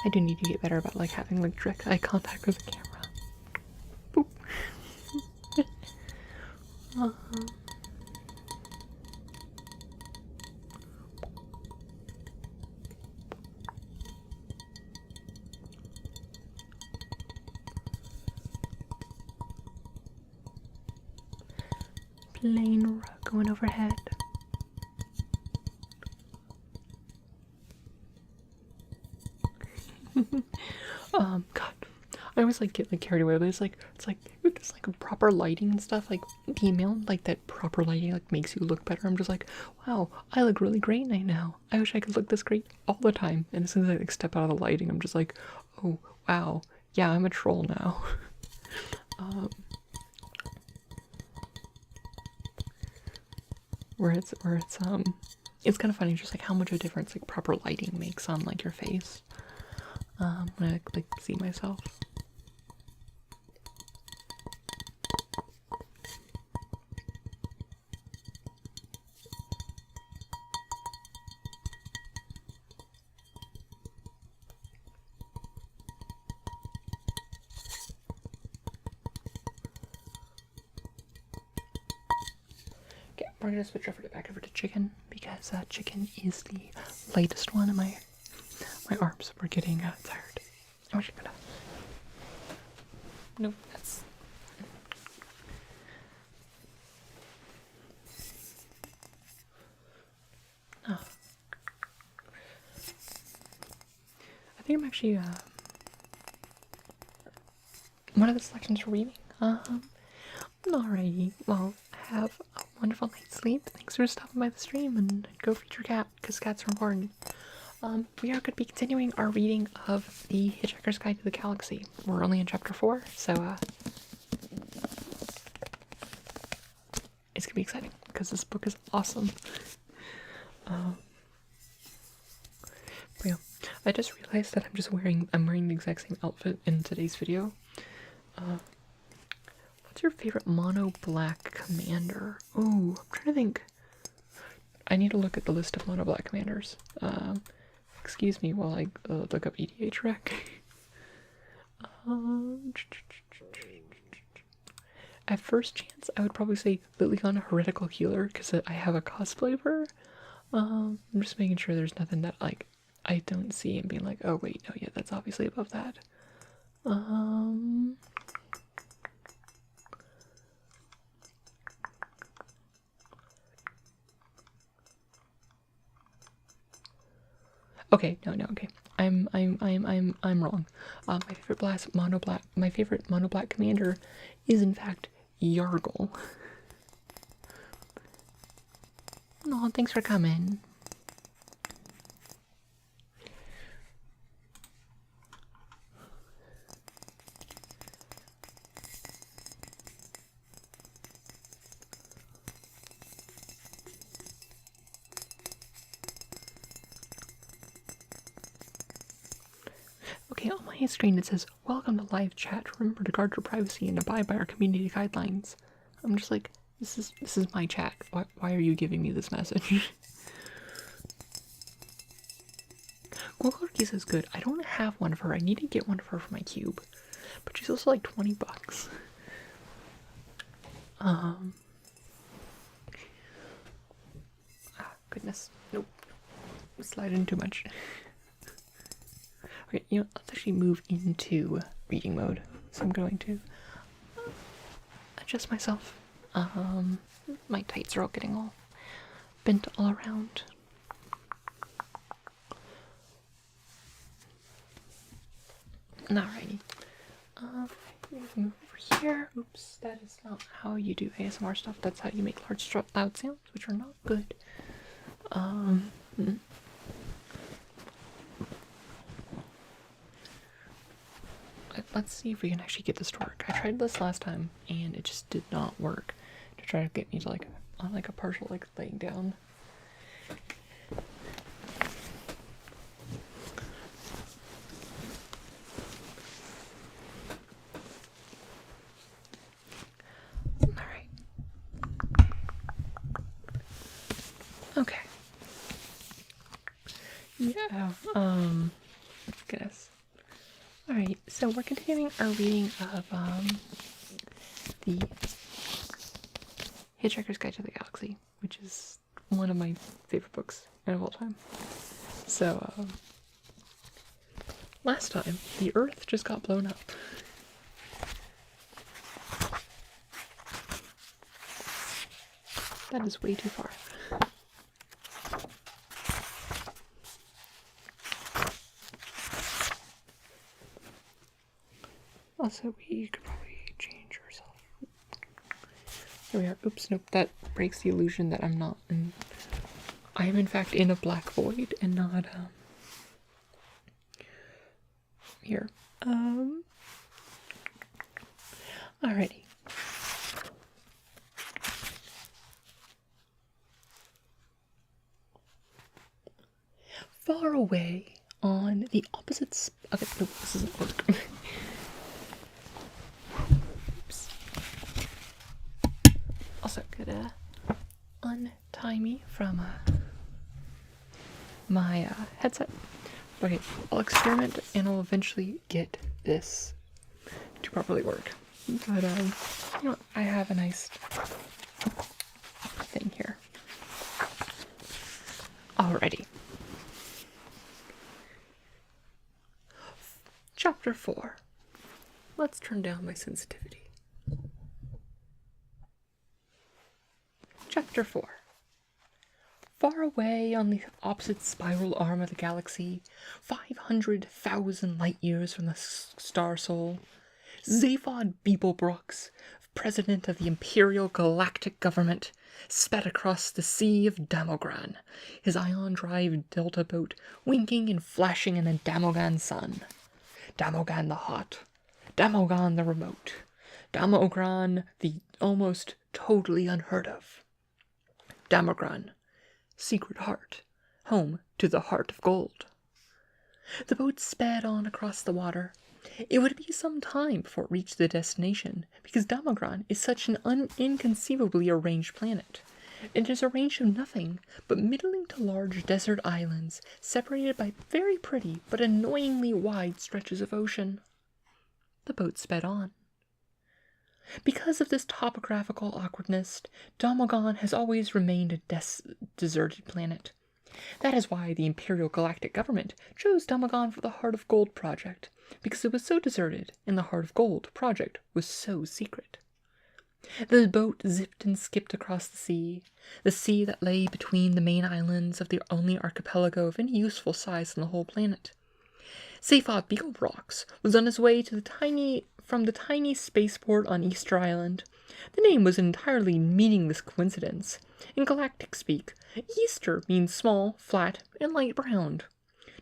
I do need to get better about like having like direct eye contact with the camera. Boop. Plain rug going overhead. God, I always like get like carried away with it. It's like proper lighting and stuff. Like the email, like that proper lighting like makes you look better. I'm just like, wow, I look really great right now. I wish I could look this great all the time. And as soon as I like step out of the lighting, I'm just like, oh wow, yeah, I'm a troll now. Where it's it's kind of funny just like how much of a difference like proper lighting makes on like your face. When I like see myself. Okay, we're gonna switch back over to chicken because chicken is the latest one, and my arms were getting tired. I'm actually gonna. Nope, that's. Oh. I think I'm actually one of the selections for reading. Alrighty. Well, have a wonderful night's sleep. Thanks for stopping by the stream, and go feed your cat because cats are important. We are going to be continuing our reading of the Hitchhiker's Guide to the Galaxy. We're only in chapter 4, so it's going to be exciting because this book is awesome. But yeah, I just realized that I'm wearing the exact same outfit in today's video. What's your favorite mono black commander? Ooh, I'm trying to think. I need to look at the list of mono black commanders. Excuse me while I look up EDH rec. At first chance, I would probably say Liliana Heretical Healer because I have a cosplay of her. I'm just making sure there's nothing that like I don't see and being like, oh wait, no, yeah, that's obviously above that. Okay, no, okay. I'm wrong. My favorite mono black commander is in fact Yargle. No, thanks for coming. Okay, on my screen it says, welcome to live chat. Remember to guard your privacy and abide by our community guidelines. I'm just like, this is my chat. Why are you giving me this message? Gorky says good. I don't have one of her. I need to get one of her for my cube. But she's also like $20. Goodness. Nope. Sliding too much. Okay, you know, let's actually move into reading mode. So I'm going to adjust myself. My tights are all getting all bent all around. Alrighty. Move over here. Oops, that is not how you do ASMR stuff. That's how you make large, loud sounds, which are not good. let's see if we can actually get this to work. I tried this last time and it just did not work to try to get me to like on like a partial like laying down. Alright. Okay. Yeah, goodness. Alright, so we're continuing our reading of, the Hitchhiker's Guide to the Galaxy, which is one of my favorite books of all time. So, last time, the Earth just got blown up. That is way too far. Also, we could probably change ourselves. There we are. Oops, nope. That breaks the illusion that I'm not in. I am in fact in a black void and not here. Alrighty. Far away on the opposite. Okay, nope, this doesn't work. Oops. Also, could untie me from my headset. Okay, I'll experiment and I'll eventually get this to properly work. But you know, I have a nice thing here. Alrighty. Chapter 4. Let's turn down my sensitivity. Chapter 4. Far away on the opposite spiral arm of the galaxy, 500,000 light years from the star soul, Zaphod Beeblebrox, president of the Imperial Galactic Government, sped across the Sea of Damogran, his ion-drive delta boat winking and flashing in the Damogan sun. Damogan the hot, Damogan the remote, Damogan the almost totally unheard of. Damogan, secret heart, home to the heart of gold. The boat sped on across the water. It would be some time before it reached the destination, because Damogan is such an inconceivably arranged planet. It is arranged of nothing but middling to large desert islands, separated by very pretty but annoyingly wide stretches of ocean. The boat sped on. Because of this topographical awkwardness, Damogan has always remained a deserted planet. That is why the Imperial Galactic Government chose Damogan for the Heart of Gold project, because it was so deserted and the Heart of Gold project was so secret. The boat zipped and skipped across the sea that lay between the main islands of the only archipelago of any useful size on the whole planet. Zaphod Beeblebrox was on his way to from the tiny spaceport on Easter Island. The name was an entirely meaningless coincidence. In galactic speak, Easter means small, flat, and light brown.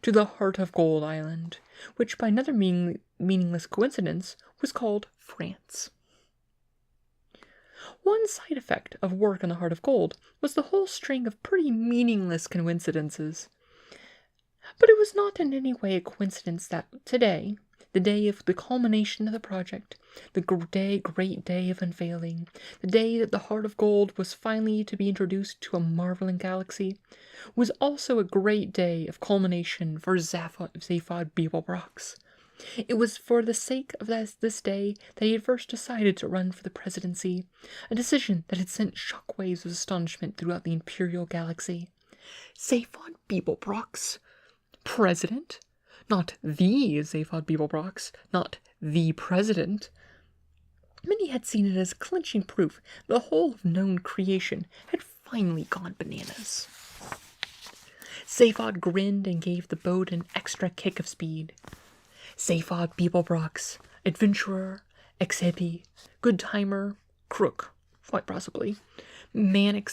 To the Heart of Gold Island, which by another meaningless coincidence was called France. One side effect of work on the Heart of Gold was the whole string of pretty meaningless coincidences. But it was not in any way a coincidence that today, the day of the culmination of the project, the great day of unveiling, the day that the Heart of Gold was finally to be introduced to a marveling galaxy, was also a great day of culmination for Zaphod Beeblebrox. It was for the sake of this day that he had first decided to run for the presidency, a decision that had sent shockwaves of astonishment throughout the Imperial Galaxy. Zaphod Beeblebrox? President? Not the Zaphod Beeblebrox, not the president. Many had seen it as clinching proof the whole of known creation had finally gone bananas. Zaphod grinned and gave the boat an extra kick of speed. Zaphod Beeblebrox, adventurer, ex-hippie, good-timer, crook, quite possibly, manic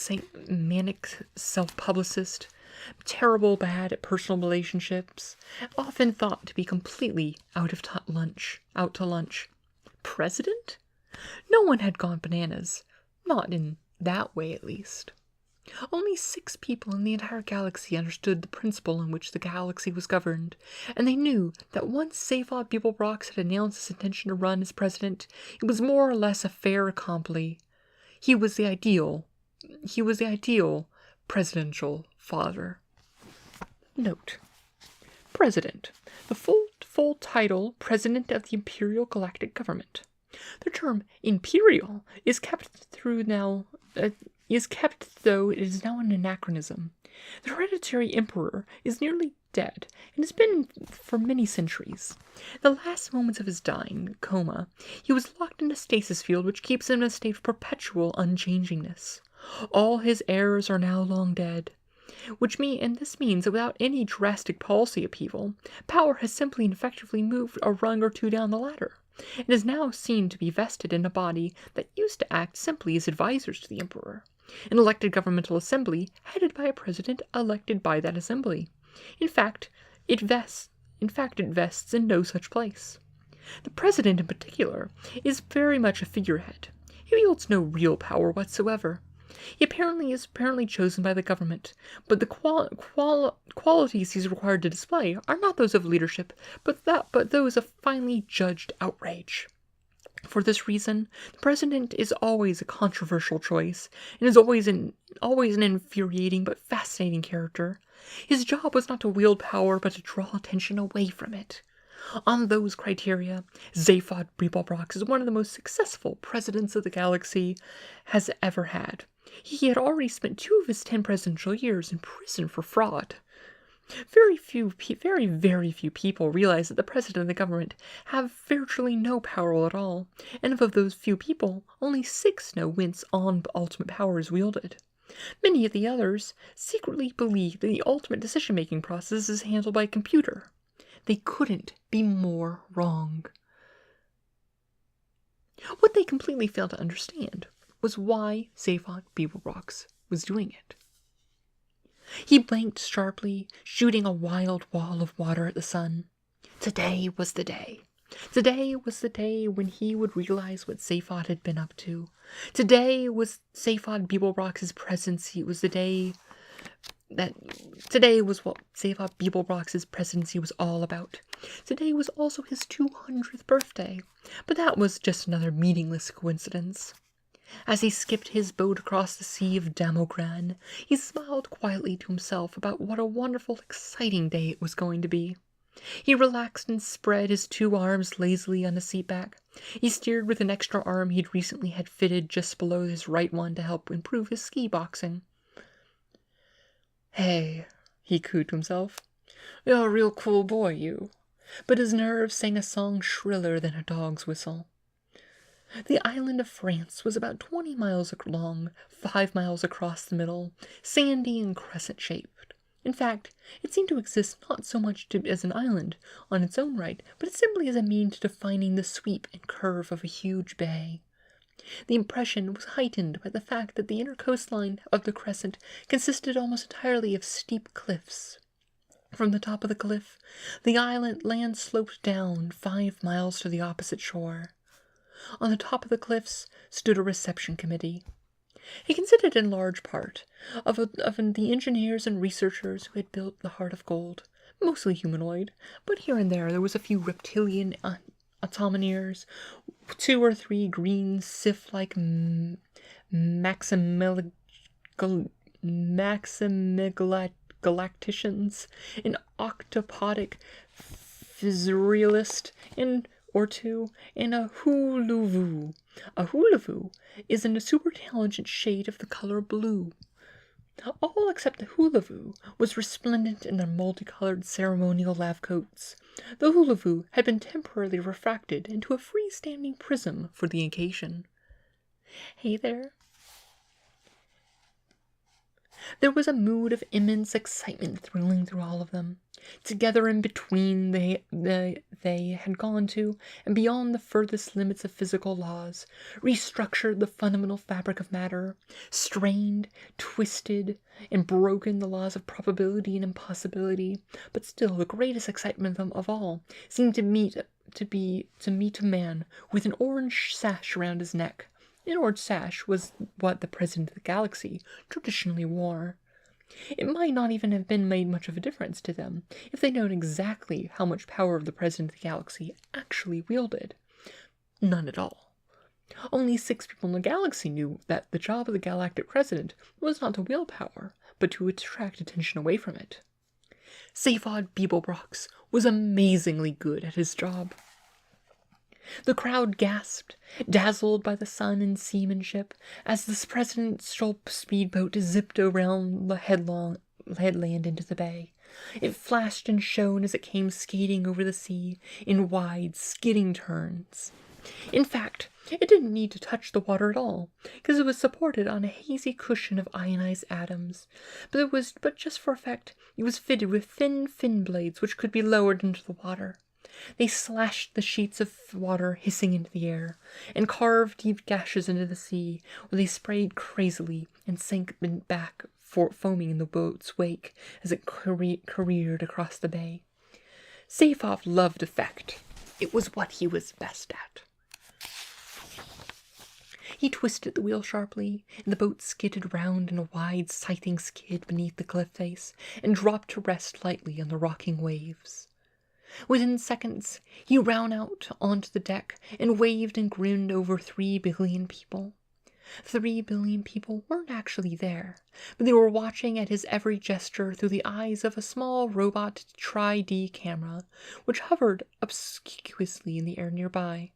self-publicist, terrible bad at personal relationships, often thought to be completely out to lunch. President? No one had gone bananas. Not in that way, at least. Only 6 people in the entire galaxy understood the principle in which the galaxy was governed, and they knew that once Zaphod Beeblebrox had announced his intention to run as president, it was more or less a fait accompli. He was the ideal presidential father. Note: President. The full title, President of the Imperial Galactic Government. The term imperial is kept though it is now an anachronism. The hereditary emperor is nearly dead and has been for many centuries. In the last moments of his dying coma, he was locked in a stasis field which keeps him in a state of perpetual unchangingness. All his heirs are now long dead. This means that without any drastic policy upheaval, power has simply and effectively moved a rung or 2 down the ladder. It is now seen to be vested in a body that used to act simply as advisors to the emperor, an elected governmental assembly headed by a president elected by that assembly. In fact, it vests in no such place. The president, in particular, is very much a figurehead. He wields no real power whatsoever. He is apparently chosen by the government, but the qualities he's required to display are not those of leadership, but those of finely judged outrage. For this reason, the president is always a controversial choice, and is always an infuriating but fascinating character. His job was not to wield power, but to draw attention away from it. On those criteria, Zaphod Beeblebrox is one of the most successful presidents of the galaxy has ever had. He had already spent 2 of his 10 presidential years in prison for fraud. Very very few people realize that the president of the government have virtually no power at all, and of those few people, only 6 know whence ultimate power is wielded. Many of the others secretly believe that the ultimate decision-making process is handled by a computer. They couldn't be more wrong. What they completely failed to understand was why Zaphod Beeblebrox was doing it. He blinked sharply, shooting a wild wall of water at the sun. Today was the day. Today was the day when he would realize what Zaphod had been up to. Today was Zaphod Beeblebrox's presidency. Today was what Zaphod Beeblebrox's presidency was all about. Today was also his 200th birthday, but that was just another meaningless coincidence. As he skipped his boat across the Sea of Damogran, he smiled quietly to himself about what a wonderful, exciting day it was going to be. He relaxed and spread his 2 arms lazily on the seat back. He steered with an extra arm he'd recently had fitted just below his right one to help improve his ski boxing. "Hey," he cooed to himself. "You're a real cool boy, you." But his nerves sang a song shriller than a dog's whistle. The island of France was about 20 miles long, 5 miles across the middle, sandy and crescent-shaped. In fact, it seemed to exist not so much as an island on its own right, but simply as a means to defining the sweep and curve of a huge bay. The impression was heightened by the fact that the inner coastline of the crescent consisted almost entirely of steep cliffs. From the top of the cliff, the land sloped down 5 miles to the opposite shore. On the top of the cliffs stood a reception committee. It consisted in large part of the engineers and researchers who had built the Heart of Gold, mostly humanoid, but here and there was a few reptilian automaneers, 2 or 3 green scythe-like maximigalacticians, an octopodic physirealist, or 2, and a hulavu. A hulavu is a super intelligent shade of the color blue. All except the hulavu was resplendent in their multicolored ceremonial lab coats. The hulavu had been temporarily refracted into a freestanding prism for the occasion. "Hey there." There was a mood of immense excitement thrilling through all of them. Together and between they had gone to, and beyond the furthest limits of physical laws, restructured the fundamental fabric of matter, strained, twisted, and broken the laws of probability and impossibility. But still, the greatest excitement of all seemed to meet a man with an orange sash around his neck. An orange sash was what the President of the Galaxy traditionally wore. It might not even have been made much of a difference to them if they'd known exactly how much power the President of the Galaxy actually wielded. None at all. Only 6 people in the galaxy knew that the job of the Galactic President was not to wield power, but to attract attention away from it. Zaphod Beeblebrox was amazingly good at his job. The crowd gasped, dazzled by the sun and seamanship, as the President's speedboat zipped around the headland into the bay. It flashed and shone as it came skating over the sea in wide, skidding turns. In fact, it didn't need to touch the water at all, because it was supported on a hazy cushion of ionized atoms. But just for effect, it was fitted with thin fin blades which could be lowered into the water. They slashed the sheets of water hissing into the air, and carved deep gashes into the sea, where they sprayed crazily and sank back, foaming in the boat's wake as it careered across the bay. Zaphod loved effect. It was what he was best at. He twisted the wheel sharply, and the boat skidded round in a wide, scything skid beneath the cliff face, and dropped to rest lightly on the rocking waves. Within seconds, he ran out onto the deck and waved and grinned over 3 billion people. 3 billion people weren't actually there, but they were watching at his every gesture through the eyes of a small robot Tri-D camera, which hovered obsequiously in the air nearby.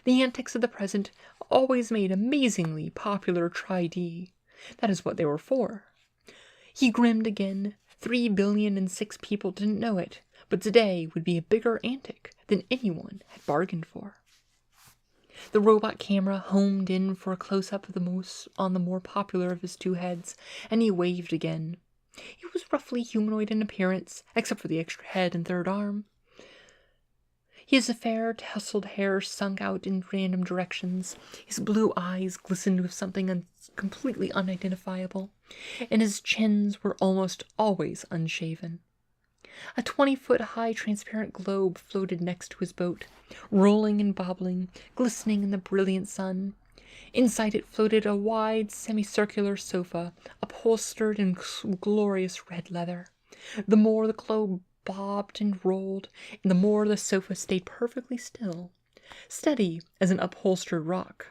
The antics of the President always made amazingly popular Tri-D. That is what they were for. He grinned again. 3,006,000,000 people didn't know it, but today would be a bigger antic than anyone had bargained for. The robot camera homed in for a close-up on the more popular of his 2 heads, and he waved again. He was roughly humanoid in appearance, except for the extra head and 3rd arm. His fair, tousled hair sunk out in random directions, his blue eyes glistened with something completely unidentifiable, and his chins were almost always unshaven. A 20-foot-high transparent globe floated next to his boat, rolling and bobbling, glistening in the brilliant sun. Inside it floated a wide, semicircular sofa, upholstered in glorious red leather. The more the globe bobbed and rolled, and the more the sofa stayed perfectly still, steady as an upholstered rock.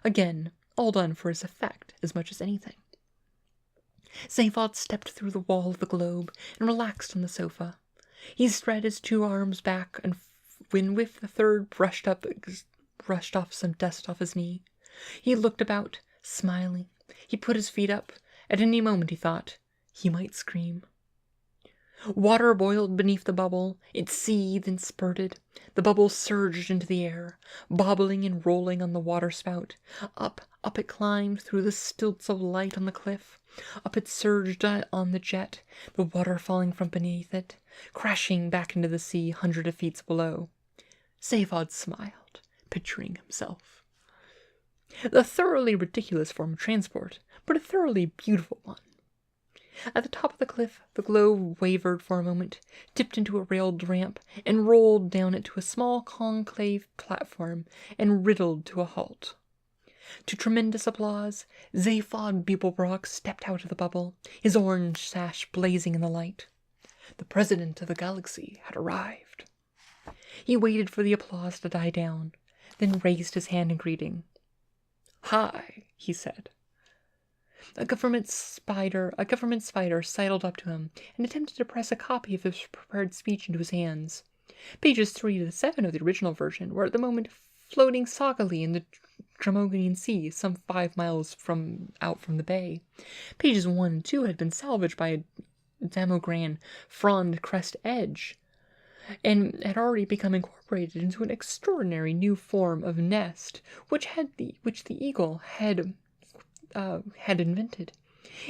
Again, all done for his effect as much as anything. Zaphod stepped through the wall of the globe and relaxed on the sofa. He spread his 2 arms back, and when with the 3rd brushed off some dust off his knee. He looked about, smiling. He put his feet up. At any moment, he thought, he might scream. Water boiled beneath the bubble. It seethed and spurted. The bubble surged into the air, bobbling and rolling on the water spout. Up it climbed through the stilts of light on the cliff. Up it surged on the jet, the water falling from beneath it, crashing back into the sea hundreds of feet below. Zaphod smiled, picturing himself. The thoroughly ridiculous form of transport, but a thoroughly beautiful one. At the top of the cliff, the globe wavered for a moment, dipped into a railed ramp, and rolled down it to a small concave platform, and riddled to a halt. To tremendous applause, Zaphod Beeblebrox stepped out of the bubble, his orange sash blazing in the light. The President of the Galaxy had arrived. He waited for the applause to die down, then raised his hand in greeting. "Hi," he said. A government spider sidled up to him and attempted to press a copy of his prepared speech into his hands. Pages 3 to 7 of the original version were at the moment floating soggily in the Dromogonian Sea, some 5 miles out from the bay. Pages 1 and 2 had been salvaged by a Damogran frond crest edge, and had already become incorporated into an extraordinary new form of nest which the eagle had invented.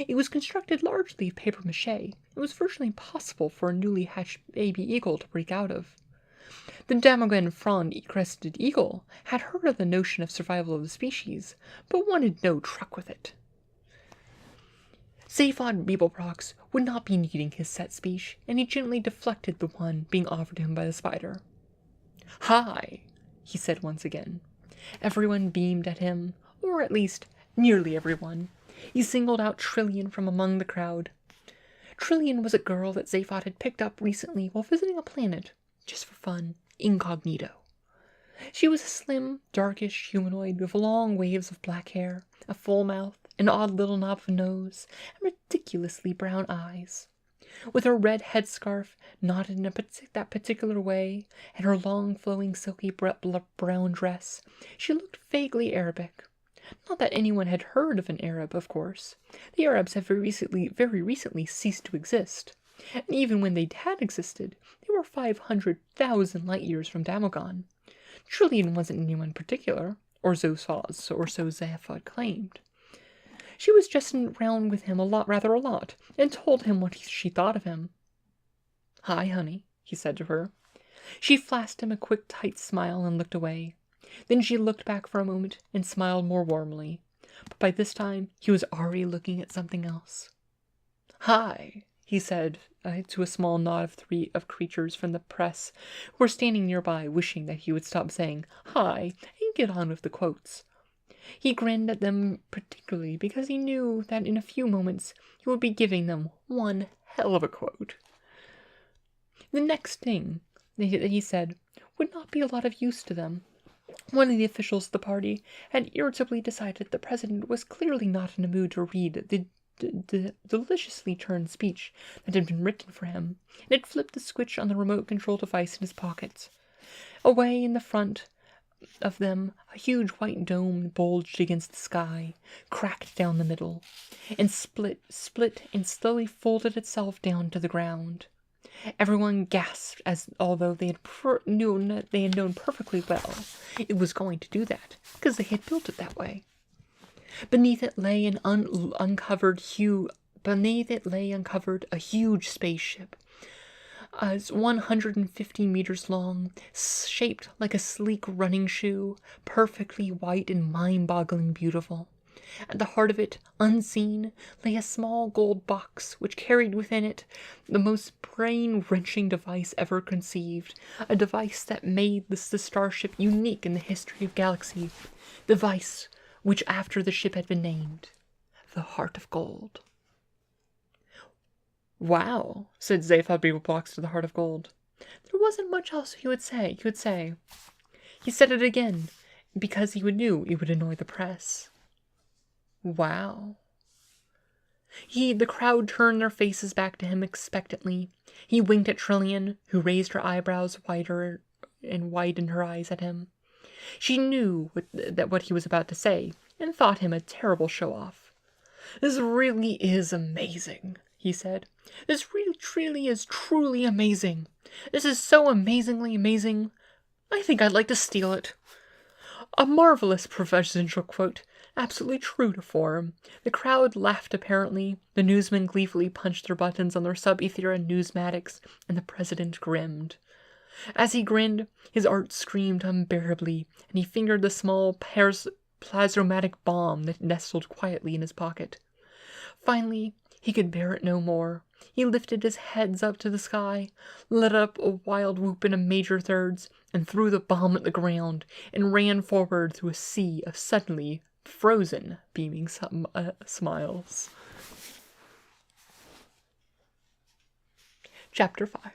It was constructed largely of papier-mâché. It was virtually impossible for a newly hatched baby eagle to break out of. The Damogon frond-crested eagle had heard of the notion of survival of the species, but wanted no truck with it. Zaphod Beeblebrox would not be needing his set speech, and he gently deflected the one being offered him by the spider. "Hi," he said once again. Everyone beamed at him, or at least nearly everyone. He singled out Trillian from among the crowd. Trillian was a girl that Zaphod had picked up recently while visiting a planet, just for fun, incognito. She was a slim, darkish humanoid with long waves of black hair, a full mouth, an odd little knob of a nose, and ridiculously brown eyes. With her red headscarf knotted in that particular way, and her long, flowing, silky brown dress, she looked vaguely Arabic. Not that anyone had heard of an Arab, of course. The Arabs have very recently ceased to exist. And even when they had existed, they were 500,000 light years from Damogon. Trillian wasn't anyone particular, or so Zaphod claimed. She was jesting around with him a lot, and told him what she thought of him. "Hi, honey," he said to her. She flashed him a quick, tight smile and looked away. Then she looked back for a moment and smiled more warmly. But by this time, he was already looking at something else. "Hi," he said to a small knot of creatures from the press who were standing nearby, wishing that he would stop saying "hi" and get on with the quotes. He grinned at them particularly because he knew that in a few moments he would be giving them one hell of a quote. The next thing that he said would not be a lot of use to them. One of the officials of the party had irritably decided the president was clearly not in a mood to read the deliciously turned speech that had been written for him, and had flipped the switch on the remote control device in his pocket. Away in the front of them, a huge white dome bulged against the sky, cracked down the middle, and split, and slowly folded itself down to the ground. Everyone gasped, as although they had known perfectly well it was going to do that, because they had built it that way. Beneath it lay uncovered a huge spaceship, 150 meters long, shaped like a sleek running shoe, perfectly white and mind-boggling beautiful. At the heart of it, unseen, lay a small gold box which carried within it the most brain-wrenching device ever conceived, a device that made the starship unique in the history of galaxy, device which, after the ship had been named, the Heart of Gold. "Wow," said Zaphod Beeblebrox to the Heart of Gold. There wasn't much else he would say. He said it again, because he knew it would annoy the press. "Wow." The crowd turned their faces back to him expectantly. He winked at Trillian, who raised her eyebrows wider and widened her eyes at him. She knew what he was about to say, and thought him a terrible show-off. "This really is amazing," he said. "This really is truly amazing. This is so amazingly amazing, I think I'd like to steal it." A marvelous presidential quote, absolutely true to form. The crowd laughed apparently, the newsmen gleefully punched their buttons on their sub-Ethera newsmatics, and the president grinned. As he grinned, his art screamed unbearably, and he fingered the small plasmatic bomb that nestled quietly in his pocket. Finally, he could bear it no more. He lifted his heads up to the sky, let up a wild whoop in a major thirds, and threw the bomb at the ground, and ran forward through a sea of suddenly frozen, beaming smiles. Chapter 5.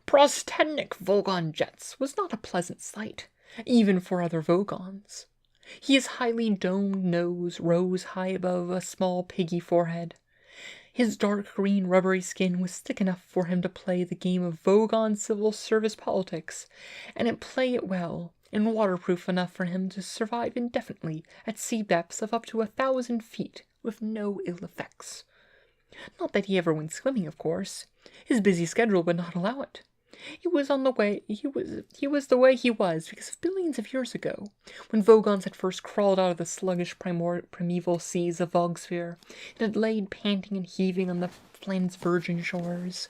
Prostetnic Vogon jets was not a pleasant sight, even for other Vogons. His highly domed nose rose high above a small piggy forehead. His dark green rubbery skin was thick enough for him to play the game of Vogon civil service politics, and play it well, and waterproof enough for him to survive indefinitely at sea depths of up to 1,000 feet with no ill effects. Not that he ever went swimming, of course. His busy schedule would not allow it. He was on the way. He was the way he was because of billions of years ago, when Vogons had first crawled out of the sluggish primeval seas of Vogsphere, and had laid panting and heaving on the planet's virgin shores.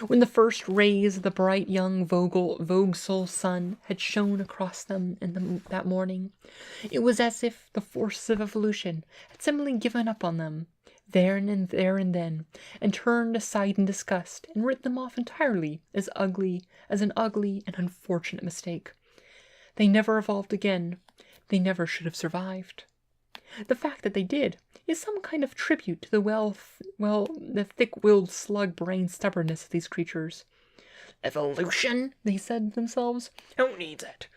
When the first rays of the bright young Vogsel sun had shone across them that morning, it was as if the forces of evolution had suddenly given up on them, there and then, and turned aside in disgust, and written them off entirely as an ugly and unfortunate mistake. They never evolved again. They never should have survived. The fact that they did is some kind of tribute to the thick-willed slug-brained stubbornness of these creatures. Evolution, they said to themselves. Who needs it?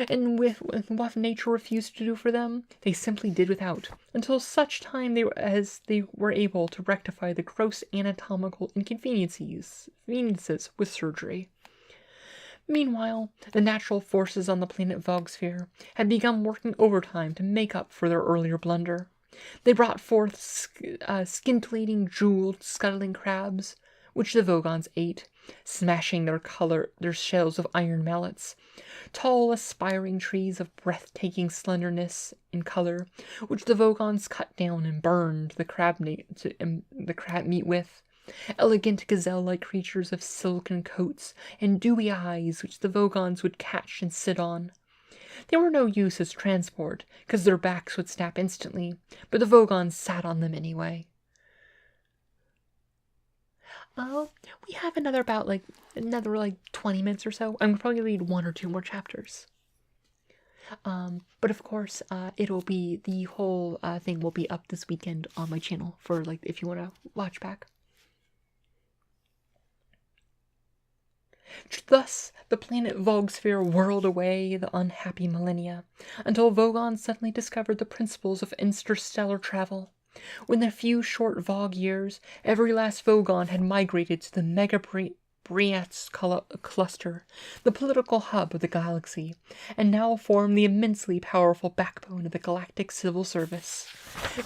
And with what nature refused to do for them, they simply did without, until such time as they were able to rectify the gross anatomical inconveniences with surgery. Meanwhile, the natural forces on the planet Vogsphere had begun working overtime to make up for their earlier blunder. They brought forth scintillating, jeweled, scuttling crabs, which the Vogons ate, smashing their shells of iron mallets. Tall, aspiring trees of breathtaking slenderness in color, which the Vogons cut down and burned the crab meat with. Elegant gazelle-like creatures of silken coats and dewy eyes, which the Vogons would catch and sit on. They were no use as transport, because their backs would snap instantly, but the Vogons sat on them anyway. We have another 20 minutes or so. I'm probably going to read 1 or 2 more chapters. But of course, the whole thing will be up this weekend on my channel for, if you want to watch back. Thus, the planet Vogsphere whirled away the unhappy millennia, until Vogon suddenly discovered the principles of interstellar travel. Within a few short Vog years, every last Vogon had migrated to the Mega-Briats cluster, the political hub of the galaxy, and now formed the immensely powerful backbone of the galactic civil service.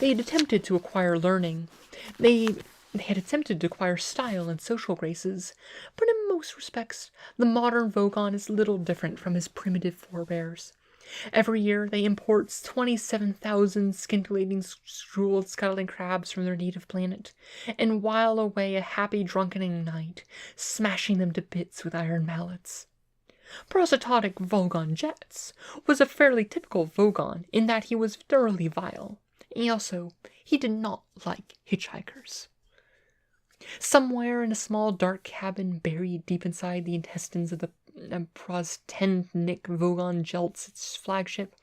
They had attempted to acquire learning. They had attempted to acquire style and social graces, but in most respects, the modern Vogon is little different from his primitive forebears. Every year, they import 27,000 scintillating, jeweled, scuttling crabs from their native planet, and while away a happy, drunkening night, smashing them to bits with iron mallets. Prosoptotic Vogon Jets was a fairly typical Vogon in that he was thoroughly vile. He did not like hitchhikers. Somewhere in a small dark cabin buried deep inside the intestines of the Prostendnik Vogon Jelt's flagship,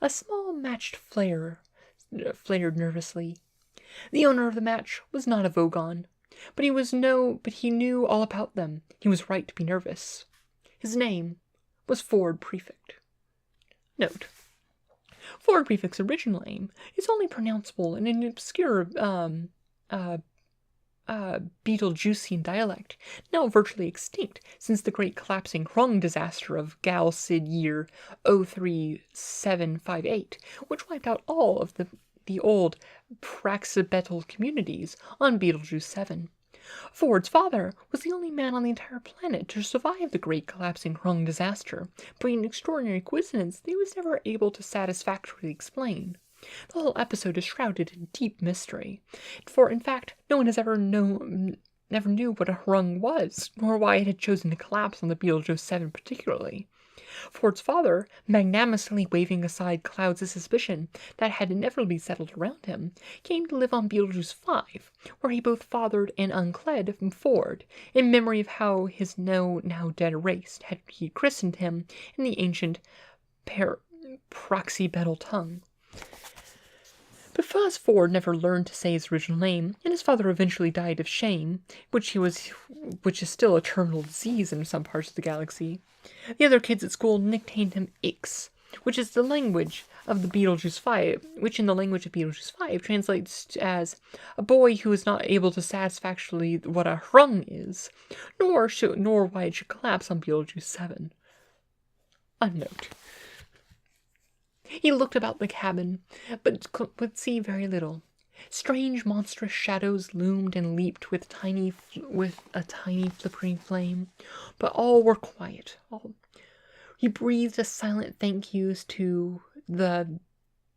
a small match flared nervously. The owner of the match was not a Vogon, but he knew all about them. He was right to be nervous. His name was Ford Prefect. Note: Ford Prefect's original name is only pronounceable in an obscure Betelgeusian dialect, now virtually extinct since the great collapsing Hrung disaster of Gal Sid year 03758, which wiped out all of the old Praxibetal communities on Betelgeuse 7. Ford's father was the only man on the entire planet to survive the great collapsing Hrung disaster, but an extraordinary coincidence that he was never able to satisfactorily explain. The whole episode is shrouded in deep mystery, for in fact no one has never knew what a Hrung was, nor why it had chosen to collapse on the Betelgeuse 7 particularly. Ford's father, magnanimously waving aside clouds of suspicion that had inevitably settled around him, came to live on Betelgeuse 5, where he both fathered and uncled Ford, in memory of how his now dead race had christened him in the ancient Praxibetal tongue. Because Ford never learned to say his original name, and his father eventually died of shame, which is still a terminal disease in some parts of the galaxy, the other kids at school nicknamed him Ix, which in the language of Betelgeuse 5 translates as a boy who is not able to satisfactorily what a Hrung is, nor why it should collapse on Betelgeuse 7. Unnote. He looked about the cabin, but could see very little. Strange monstrous shadows loomed and leaped with a tiny flickering flame, but all were quiet. He breathed a silent thank yous to the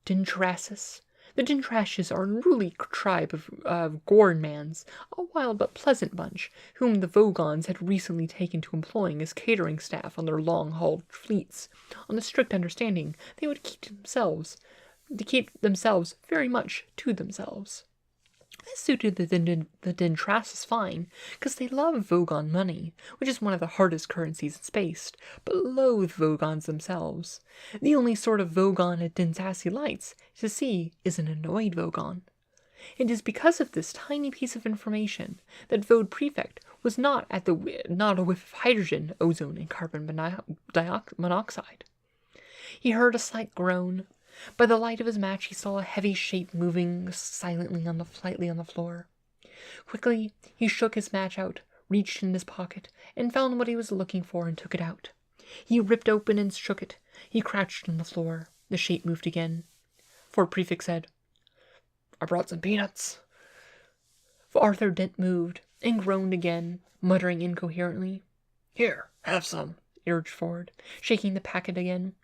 Dintrasis. The Dintrasis are an unruly tribe of Gornmans, a wild but pleasant bunch, whom the Vogons had recently taken to employing as catering staff on their long-hauled fleets, on the strict understanding they would keep themselves very much to themselves. This suited the Dintrasis fine, because they love Vogon money, which is one of the hardest currencies in space, but loathe Vogons themselves. The only sort of Vogon a Dintrasi likes to see is an annoyed Vogon. It is because of this tiny piece of information that Vode Prefect was not a whiff of hydrogen, ozone, and carbon monoxide. He heard a slight groan. By the light of his match he saw a heavy shape moving silently on the floor. Quickly he shook his match out, reached in his pocket, and found what he was looking for and took it out. He ripped open and shook it. He crouched on the floor. The shape moved again. Ford Prefect said, "I brought some peanuts." Arthur Dent moved and groaned again, muttering incoherently. "Here, have some," urged Ford, shaking the packet again.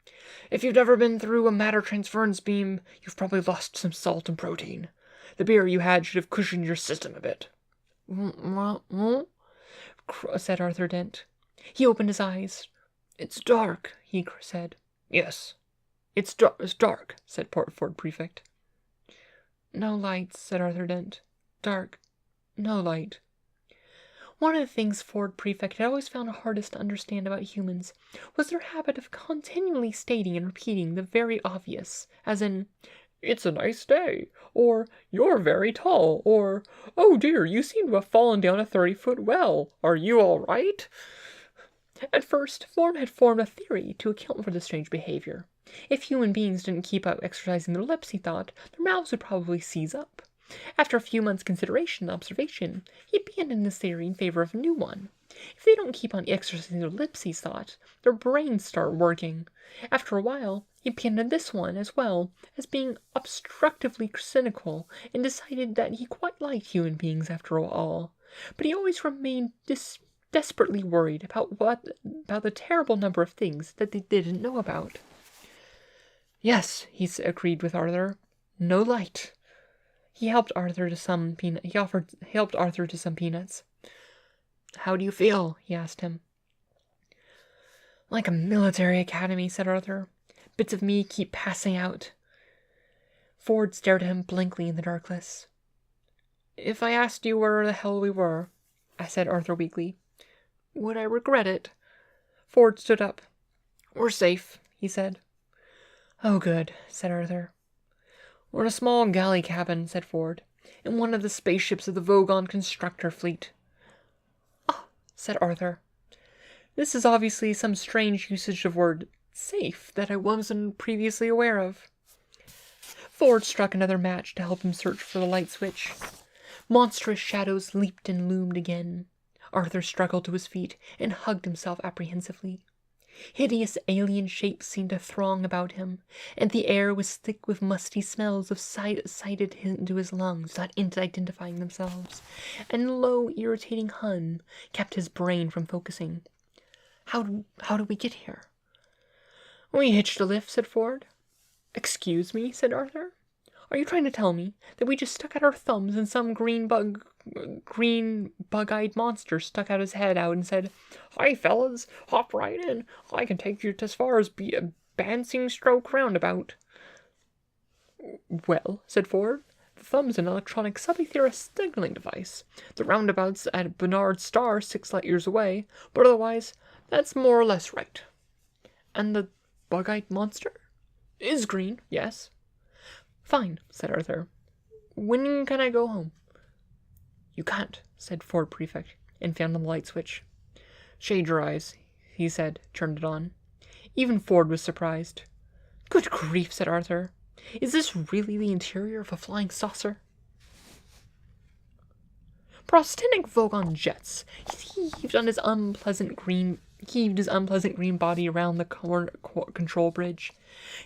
"If you've ever been through a matter transference beam, you've probably lost some salt and protein. The beer you had should have cushioned your system a bit." Said Arthur Dent. He opened his eyes. "It's dark," he said. "Yes, it's dark," said Ford Prefect. "No light," said Arthur Dent. "Dark. No light." One of the things Ford Prefect had always found hardest to understand about humans was their habit of continually stating and repeating the very obvious, as in, "It's a nice day," or "You're very tall," or "Oh dear, you seem to have fallen down a 30-foot well. Are you all right?" At first, Ford had formed a theory to account for this strange behavior. If human beings didn't keep up exercising their lips, he thought, their mouths would probably seize up. After a few months' consideration and observation, he abandoned this theory in favor of a new one. If they don't keep on exercising their lips, he thought, their brains start working. After a while, he abandoned this one as well as being obstructively cynical, and decided that he quite liked human beings after all. But he always remained desperately worried about the terrible number of things that they didn't know about. "Yes," he agreed with Arthur. "No light." He helped Arthur to some peanuts. "How do you feel?" he asked him. "Like a military academy," said Arthur. "Bits of me keep passing out." Ford stared at him blankly in the darkness. "If I asked you where the hell we were," said Arthur weakly, "would I regret it?" Ford stood up. "We're safe," he said. "Oh, good," said Arthur. "We're in a small galley cabin," said Ford, "in one of the spaceships of the Vogon constructor fleet." "Ah," said Arthur. "This is obviously some strange usage of word 'safe' that I wasn't previously aware of." Ford struck another match to help him search for the light switch. Monstrous shadows leaped and loomed again. Arthur struggled to his feet and hugged himself apprehensively. Hideous alien shapes seemed to throng about him, and the air was thick with musty smells of sighted into his lungs without identifying themselves, and low, irritating hum kept his brain from focusing. How do we get here?" "We hitched a lift," said Ford. "Excuse me," said Arthur. "Are you trying to tell me that we just stuck out our thumbs and some green bug-eyed monster stuck out his head out and said, 'Hi, fellas, hop right in. I can take you as far as a Bouncing Stroke roundabout.'" "Well," said Ford, "the thumb's an electronic sub-etheric signaling device. The roundabout's at Bernard Star 6 light-years away, but otherwise, that's more or less right." "And the bug-eyed monster?" "Is green, yes." "Fine," said Arthur. "When can I go home?" "You can't," said Ford Prefect, and found the light switch. "Shade your eyes," he said, turned it on. Even Ford was surprised. "Good grief," said Arthur. "Is this really the interior of a flying saucer?" Prosthetic Vogon jets heaved his unpleasant green body around the control bridge.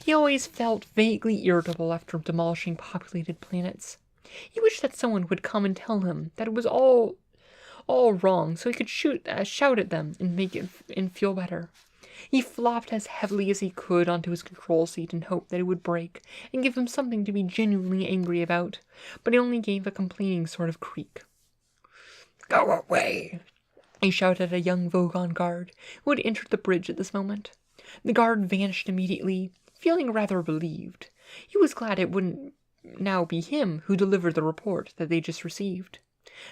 He always felt vaguely irritable after demolishing populated planets. He wished that someone would come and tell him that it was all wrong, so he could shout at them and make it and feel better. He flopped as heavily as he could onto his control seat in hope that it would break and give him something to be genuinely angry about, but it only gave a complaining sort of creak. "Go away!" he shouted at a young Vogon guard who had entered the bridge at this moment. The guard vanished immediately, feeling rather relieved. He was glad it wouldn't now be him who delivered the report that they just received.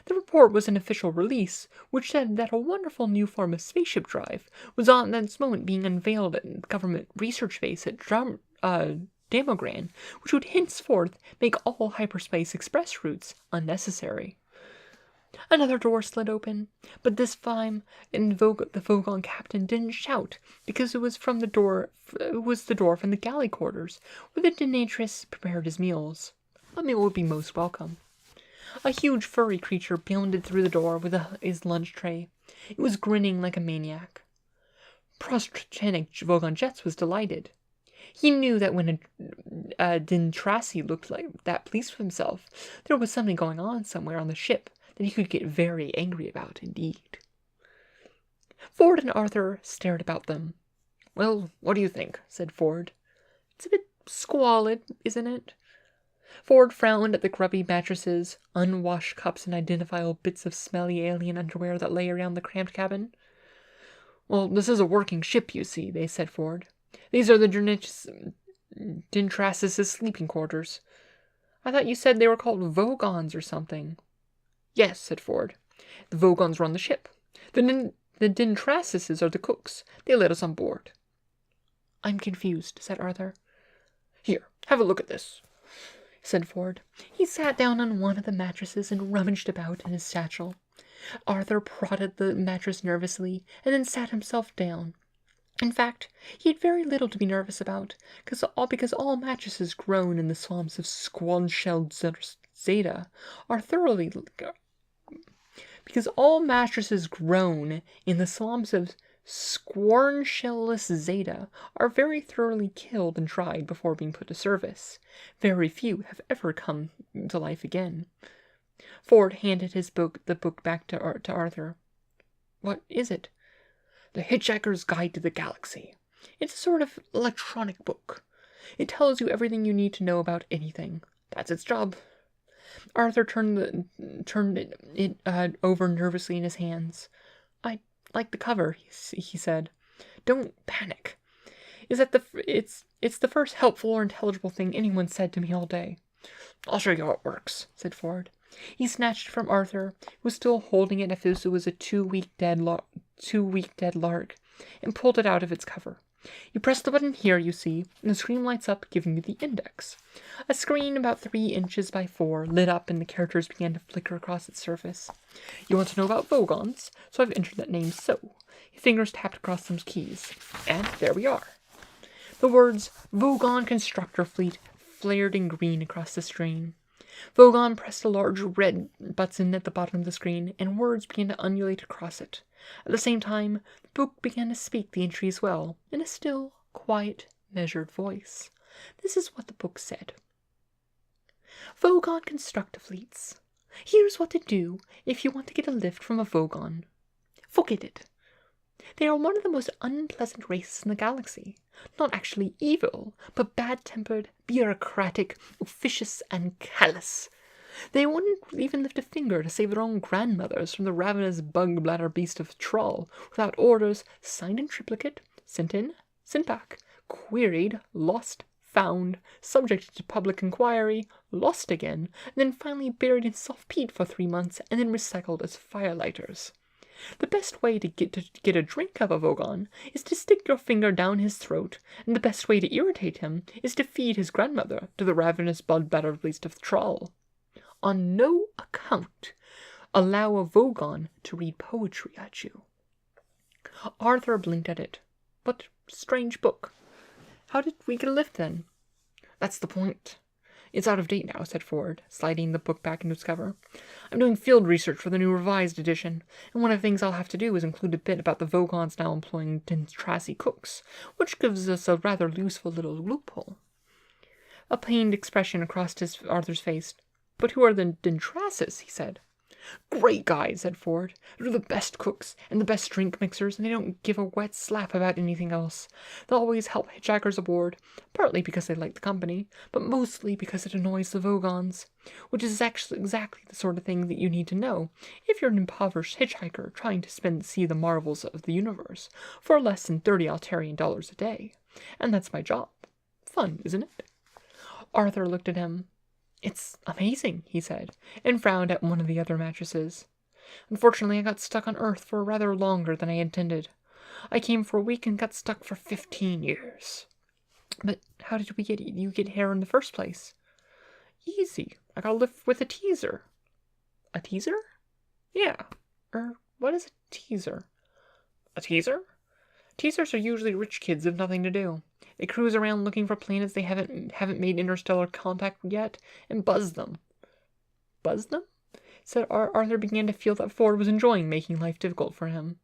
The report was an official release, which said that a wonderful new form of spaceship drive was on this moment being unveiled at the government research base at Damogran, which would henceforth make all hyperspace express routes unnecessary. Another door slid open, but this time the Vogon captain didn't shout, because it was the door from the galley quarters, where the Denatrix prepared his meals. A meal would be most welcome. A huge furry creature bounded through the door with his lunch tray. It was grinning like a maniac. Prostrogenic Vogon Jets was delighted. He knew that when a Dintrasi looked like that pleased with himself, there was something going on somewhere on the ship that he could get very angry about indeed. Ford and Arthur stared about them. "Well, what do you think?" said Ford. "It's a bit squalid, isn't it?" Ford frowned at the grubby mattresses, unwashed cups, and identifiable bits of smelly alien underwear that lay around the cramped cabin. "Well, this is a working ship, you see," they said Ford. "These are the Dintrasis' sleeping quarters. I thought you said they were called Vogons or something." "Yes," said Ford. "The Vogons run the ship. The Dintrasis are the cooks. They let us on board." "I'm confused," said Arthur. "Here, have a look at this," said Ford. He sat down on one of the mattresses and rummaged about in his satchel. Arthur prodded the mattress nervously and then sat himself down. In fact, he had very little to be nervous about, because all mattresses grown in the swamps of Squanshelled Zeta are thoroughly because all mattresses grown in the swamps of Squarnshelless Zeta are very thoroughly killed and dried before being put to service. Very few have ever come to life again. Ford handed the book back to Arthur. "What is it?" "The Hitchhiker's Guide to the Galaxy. It's a sort of electronic book. It tells you everything you need to know about anything. That's its job." Arthur turned it over nervously in his hands. "I like the cover," he said. "Don't panic. It's the first helpful or intelligible thing anyone said to me all day." "I'll show you how it works," said Ford. He snatched it from Arthur, who was still holding it as if it was a 2-week dead lark, and pulled it out of its cover. "You press the button here, you see, and the screen lights up, giving you the index." A screen about 3 inches by 4 lit up, and the characters began to flicker across its surface. "You want to know about Vogons, so I've entered that name so." His fingers tapped across some keys. "And there we are." The words Vogon Constructor Fleet flared in green across the screen. Vogon pressed a large red button at the bottom of the screen, and words began to undulate across it. At the same time, the book began to speak the entries well, in a still, quiet, measured voice. This is what the book said. "Vogon Constructor Fleets. Here's what to do if you want to get a lift from a Vogon. Forget it. They are one of the most unpleasant races in the galaxy. Not actually evil, but bad-tempered, bureaucratic, officious, and callous. They wouldn't even lift a finger to save their own grandmothers from the ravenous bug-bladder beast of Troll without orders signed in triplicate, sent in, sent back, queried, lost, found, subjected to public inquiry, lost again, and then finally buried in soft peat for 3 months and then recycled as firelighters. The best way to get a drink of a Vogon is to stick your finger down his throat, and the best way to irritate him is to feed his grandmother to the ravenous bug-bladder beast of Troll. On no account allow a Vogon to read poetry at you." Arthur blinked at it. "But strange book. How did we get a lift then?" "That's the point. It's out of date now," said Ford, sliding the book back into its cover. "I'm doing field research for the new revised edition, and one of the things I'll have to do is include a bit about the Vogons now employing Dintrasi cooks, which gives us a rather useful little loophole." A pained expression crossed Arthur's face. But who are the Dintrasis? He said. Great guys, said Ford. They're the best cooks and the best drink mixers, and they don't give a wet slap about anything else. They'll always help hitchhikers aboard, partly because they like the company, but mostly because it annoys the Vogons, which is actually exactly the sort of thing that you need to know if you're an impoverished hitchhiker trying to see the marvels of the universe for less than 30 Altarian dollars a day. And that's my job. Fun, isn't it? Arthur looked at him. It's amazing, he said, and frowned at one of the other mattresses. Unfortunately, I got stuck on Earth for rather longer than I intended. I came for a week and got stuck for 15 years. But how did you get here in the first place? Easy. I got a lift with a teaser. A teaser? Yeah. What is a teaser? A teaser? Teasers are usually rich kids with nothing to do. They cruise around looking for planets they haven't made interstellar contact yet, and buzz them. Buzz them? Said Arthur began to feel that Ford was enjoying making life difficult for him.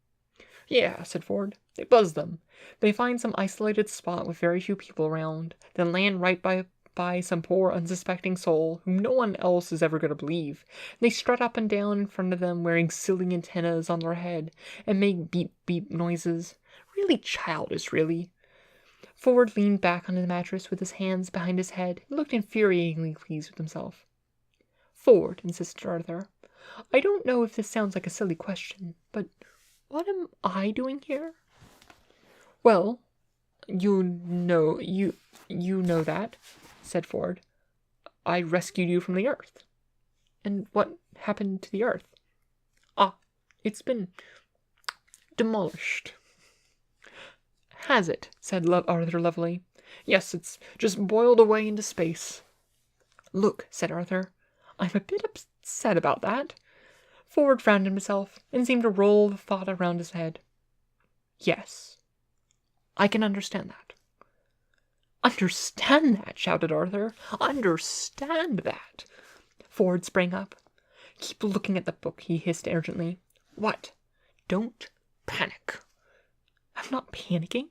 Yeah, said Ford. They buzz them. They find some isolated spot with very few people around, then land right by some poor unsuspecting soul whom no one else is ever going to believe. They strut up and down in front of them wearing silly antennas on their head and make beep-beep noises. Really childish, really. Ford leaned back on the mattress with his hands behind his head and looked infuriatingly pleased with himself. Ford, insisted Arthur, I don't know if this sounds like a silly question, but what am I doing here? Well, you know that, said Ford. I rescued you from the Earth. And what happened to the Earth? It's been demolished. Has it? Said Arthur Lovely. Yes, it's just boiled away into space. Look, said Arthur, I'm a bit upset about that. Ford frowned at himself and seemed to roll the thought around his head. Yes, I can understand that. Understand that, shouted Arthur. Understand that. Ford sprang up. Keep looking at the book, he hissed urgently. What? Don't panic. I'm not panicking.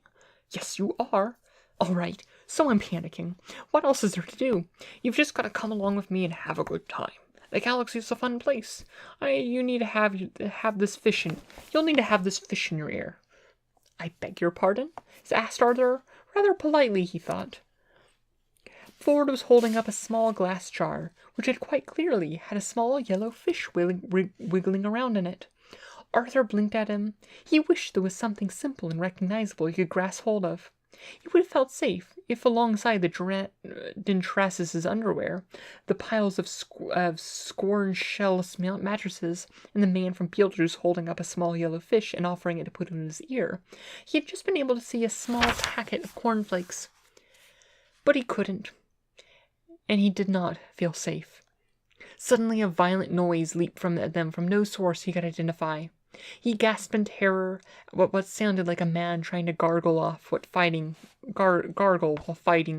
Yes, you are. All right, so I'm panicking. What else is there to do? You've just got to come along with me and have a good time. The galaxy's a fun place. You need to have this fish in. You'll need to have this fish in your ear. I beg your pardon? Asked Arthur, rather politely, he thought. Ford was holding up a small glass jar, which had quite clearly had a small yellow fish wiggling around in it. Arthur blinked at him. He wished there was something simple and recognizable he could grasp hold of. He would have felt safe if, alongside the Dintrasis' underwear, the piles of scorn-shell mattresses, and the man from Beetlejuice holding up a small yellow fish and offering it to put in his ear, he had just been able to see a small packet of cornflakes. But he couldn't, and he did not feel safe. Suddenly a violent noise leaped from them from no source he could identify. He gasped in terror at what sounded like a man trying to gargle while fighting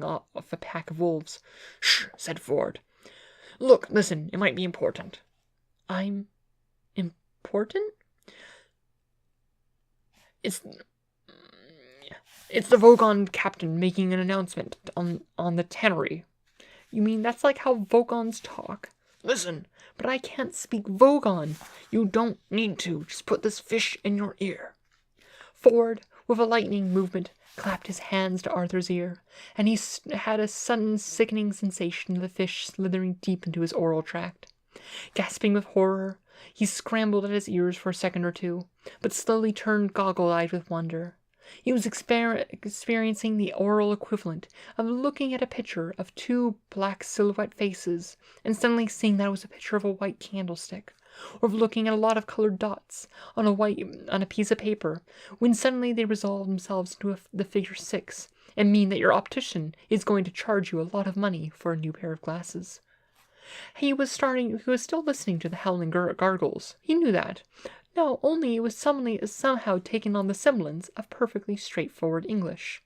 off a pack of wolves. Shh, said Ford. Look, listen, it might be important. I'm important? It's the Vogon captain making an announcement on the tannery. You mean that's like how Vogons talk? Listen, but I can't speak Vogon. You don't need to. Just put this fish in your ear. Ford, with a lightning movement, clapped his hands to Arthur's ear, and he had a sudden sickening sensation of the fish slithering deep into his oral tract. Gasping with horror, he scrambled at his ears for a second or two, but slowly turned goggle-eyed with wonder. He was experiencing the oral equivalent of looking at a picture of two black silhouette faces and suddenly seeing that it was a picture of a white candlestick, or of looking at a lot of colored dots on a piece of paper, when suddenly they resolve themselves into the figure 6 and mean that your optician is going to charge you a lot of money for a new pair of glasses. He was still listening to the howling gargles. He knew that. No, only it was somehow taken on the semblance of perfectly straightforward English.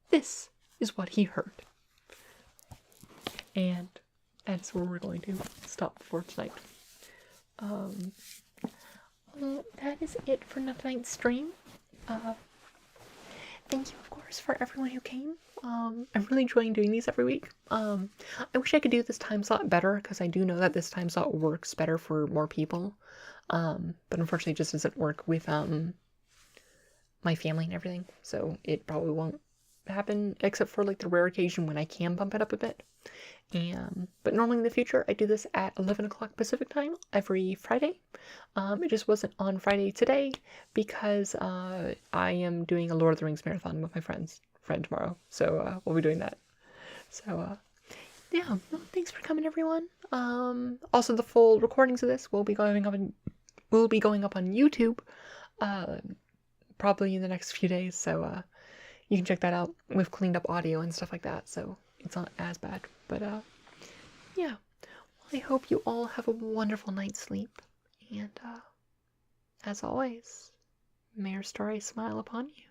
This is what he heard. And that's where we're going to stop for tonight. That is it for tonight's stream. Thank you, of course, course, for everyone who came. I'm really enjoying doing these every week. I wish I could do this time slot better because I do know that this time slot works better for more people. But unfortunately, it just doesn't work with my family and everything. So it probably won't happen except for like the rare occasion when I can bump it up a bit. But normally in the future, I do this at 11 o'clock Pacific time every Friday. It just wasn't on Friday today because I am doing a Lord of the Rings marathon with my friend tomorrow. So we'll be doing that. So yeah, well, thanks for coming, everyone. Also, the full recordings of this will be going up on YouTube, probably in the next few days. So you can check that out. We've cleaned up audio and stuff like that, so it's not as bad. But yeah. Well, I hope you all have a wonderful night's sleep. And as always, may your story smile upon you.